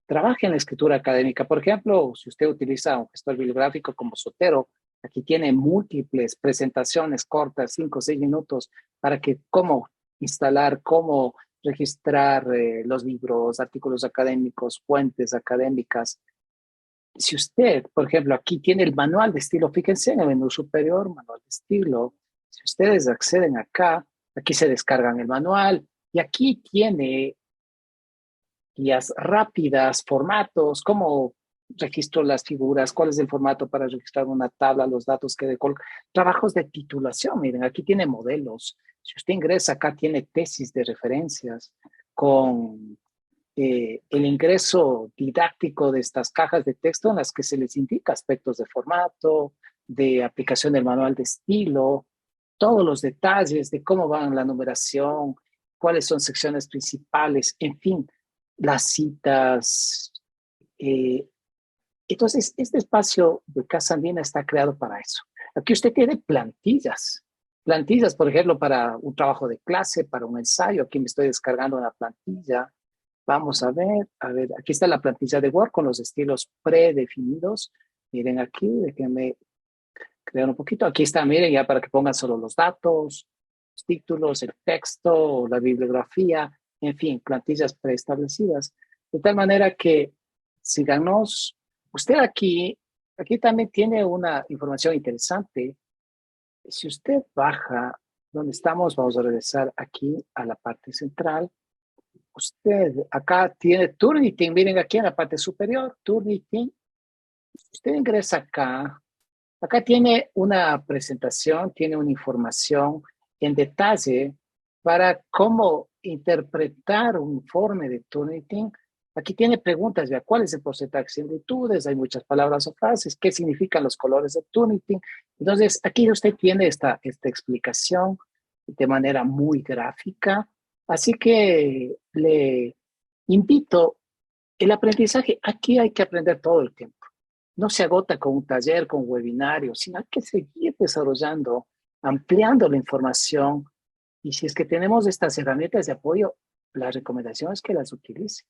trabaje en la escritura académica. Por ejemplo, si usted utiliza un gestor bibliográfico como Zotero, aquí tiene múltiples presentaciones cortas, 5 o 6 minutos, para que cómo instalar, cómo registrar los libros, artículos académicos, fuentes académicas. Si usted, por ejemplo, aquí tiene el manual de estilo, fíjense en el menú superior, manual de estilo. Si ustedes acceden acá, aquí se descargan el manual y aquí tiene guías rápidas, formatos, cómo registro las figuras, cuál es el formato para registrar una tabla, los datos que coloca. Trabajos de titulación, miren, aquí tiene modelos. Si usted ingresa, acá tiene tesis de referencias con el ingreso didáctico de estas cajas de texto en las que se les indica aspectos de formato, de aplicación del manual de estilo, todos los detalles de cómo va la numeración, cuáles son secciones principales, en fin, las citas. eh, entonces, este espacio de Casa Andina está creado para eso. Aquí usted tiene plantillas. Plantillas, por ejemplo, para un trabajo de clase, para un ensayo. Aquí me estoy descargando una plantilla. Vamos a ver, aquí está la plantilla de Word con los estilos predefinidos. Miren aquí, déjenme crear un poquito. Aquí está, miren, ya para que pongan solo los datos, los títulos, el texto, la bibliografía, en fin, plantillas preestablecidas. De tal manera que, síganos. Usted aquí también tiene una información interesante. Si usted baja donde estamos, vamos a regresar aquí a la parte central. Usted acá tiene Turnitin, miren aquí en la parte superior, Turnitin. Usted ingresa acá, acá tiene una presentación, tiene una información en detalle para cómo interpretar un informe de Turnitin. Aquí tiene preguntas, ya cuál es el porcentaje de similitudes, hay muchas palabras o frases, qué significan los colores de Turnitin. Entonces, aquí usted tiene esta explicación de manera muy gráfica. Así que le invito, el aprendizaje, aquí hay que aprender todo el tiempo. No se agota con un taller, con un webinario, sino hay que seguir desarrollando, ampliando la información. Y si es que tenemos estas herramientas de apoyo, la recomendación es que las utilice.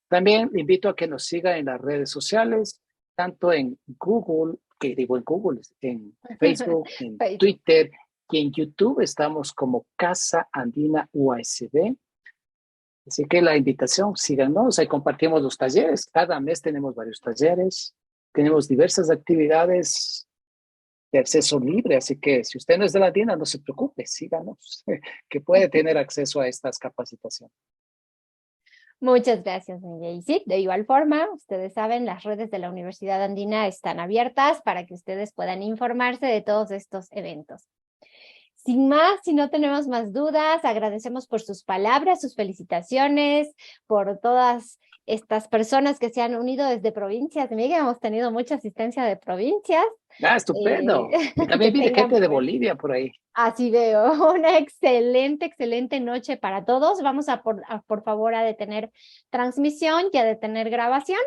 También le invito a que nos siga en las redes sociales, tanto en Google, que digo en Google, en Facebook, en Facebook. Twitter y en YouTube estamos como Casa Andina UASB. Así que la invitación, síganos, ahí compartimos los talleres. Cada mes tenemos varios talleres, tenemos diversas actividades de acceso libre, así que si usted no es de la Andina, no se preocupe, síganos, que puede tener acceso a estas capacitaciones. Muchas gracias, Miguel. Y sí, de igual forma, ustedes saben, las redes de la Universidad Andina están abiertas para que ustedes puedan informarse de todos estos eventos. Sin más, si no tenemos más dudas, agradecemos por sus palabras, sus felicitaciones, por todas estas personas que se han unido desde provincias. Miguel, hemos tenido mucha asistencia de provincias. Ah, estupendo. Y Que también vi tengan gente de pues, Bolivia por ahí. así veo, una excelente, excelente noche para todos. Vamos por favor, a detener transmisión y a detener grabación.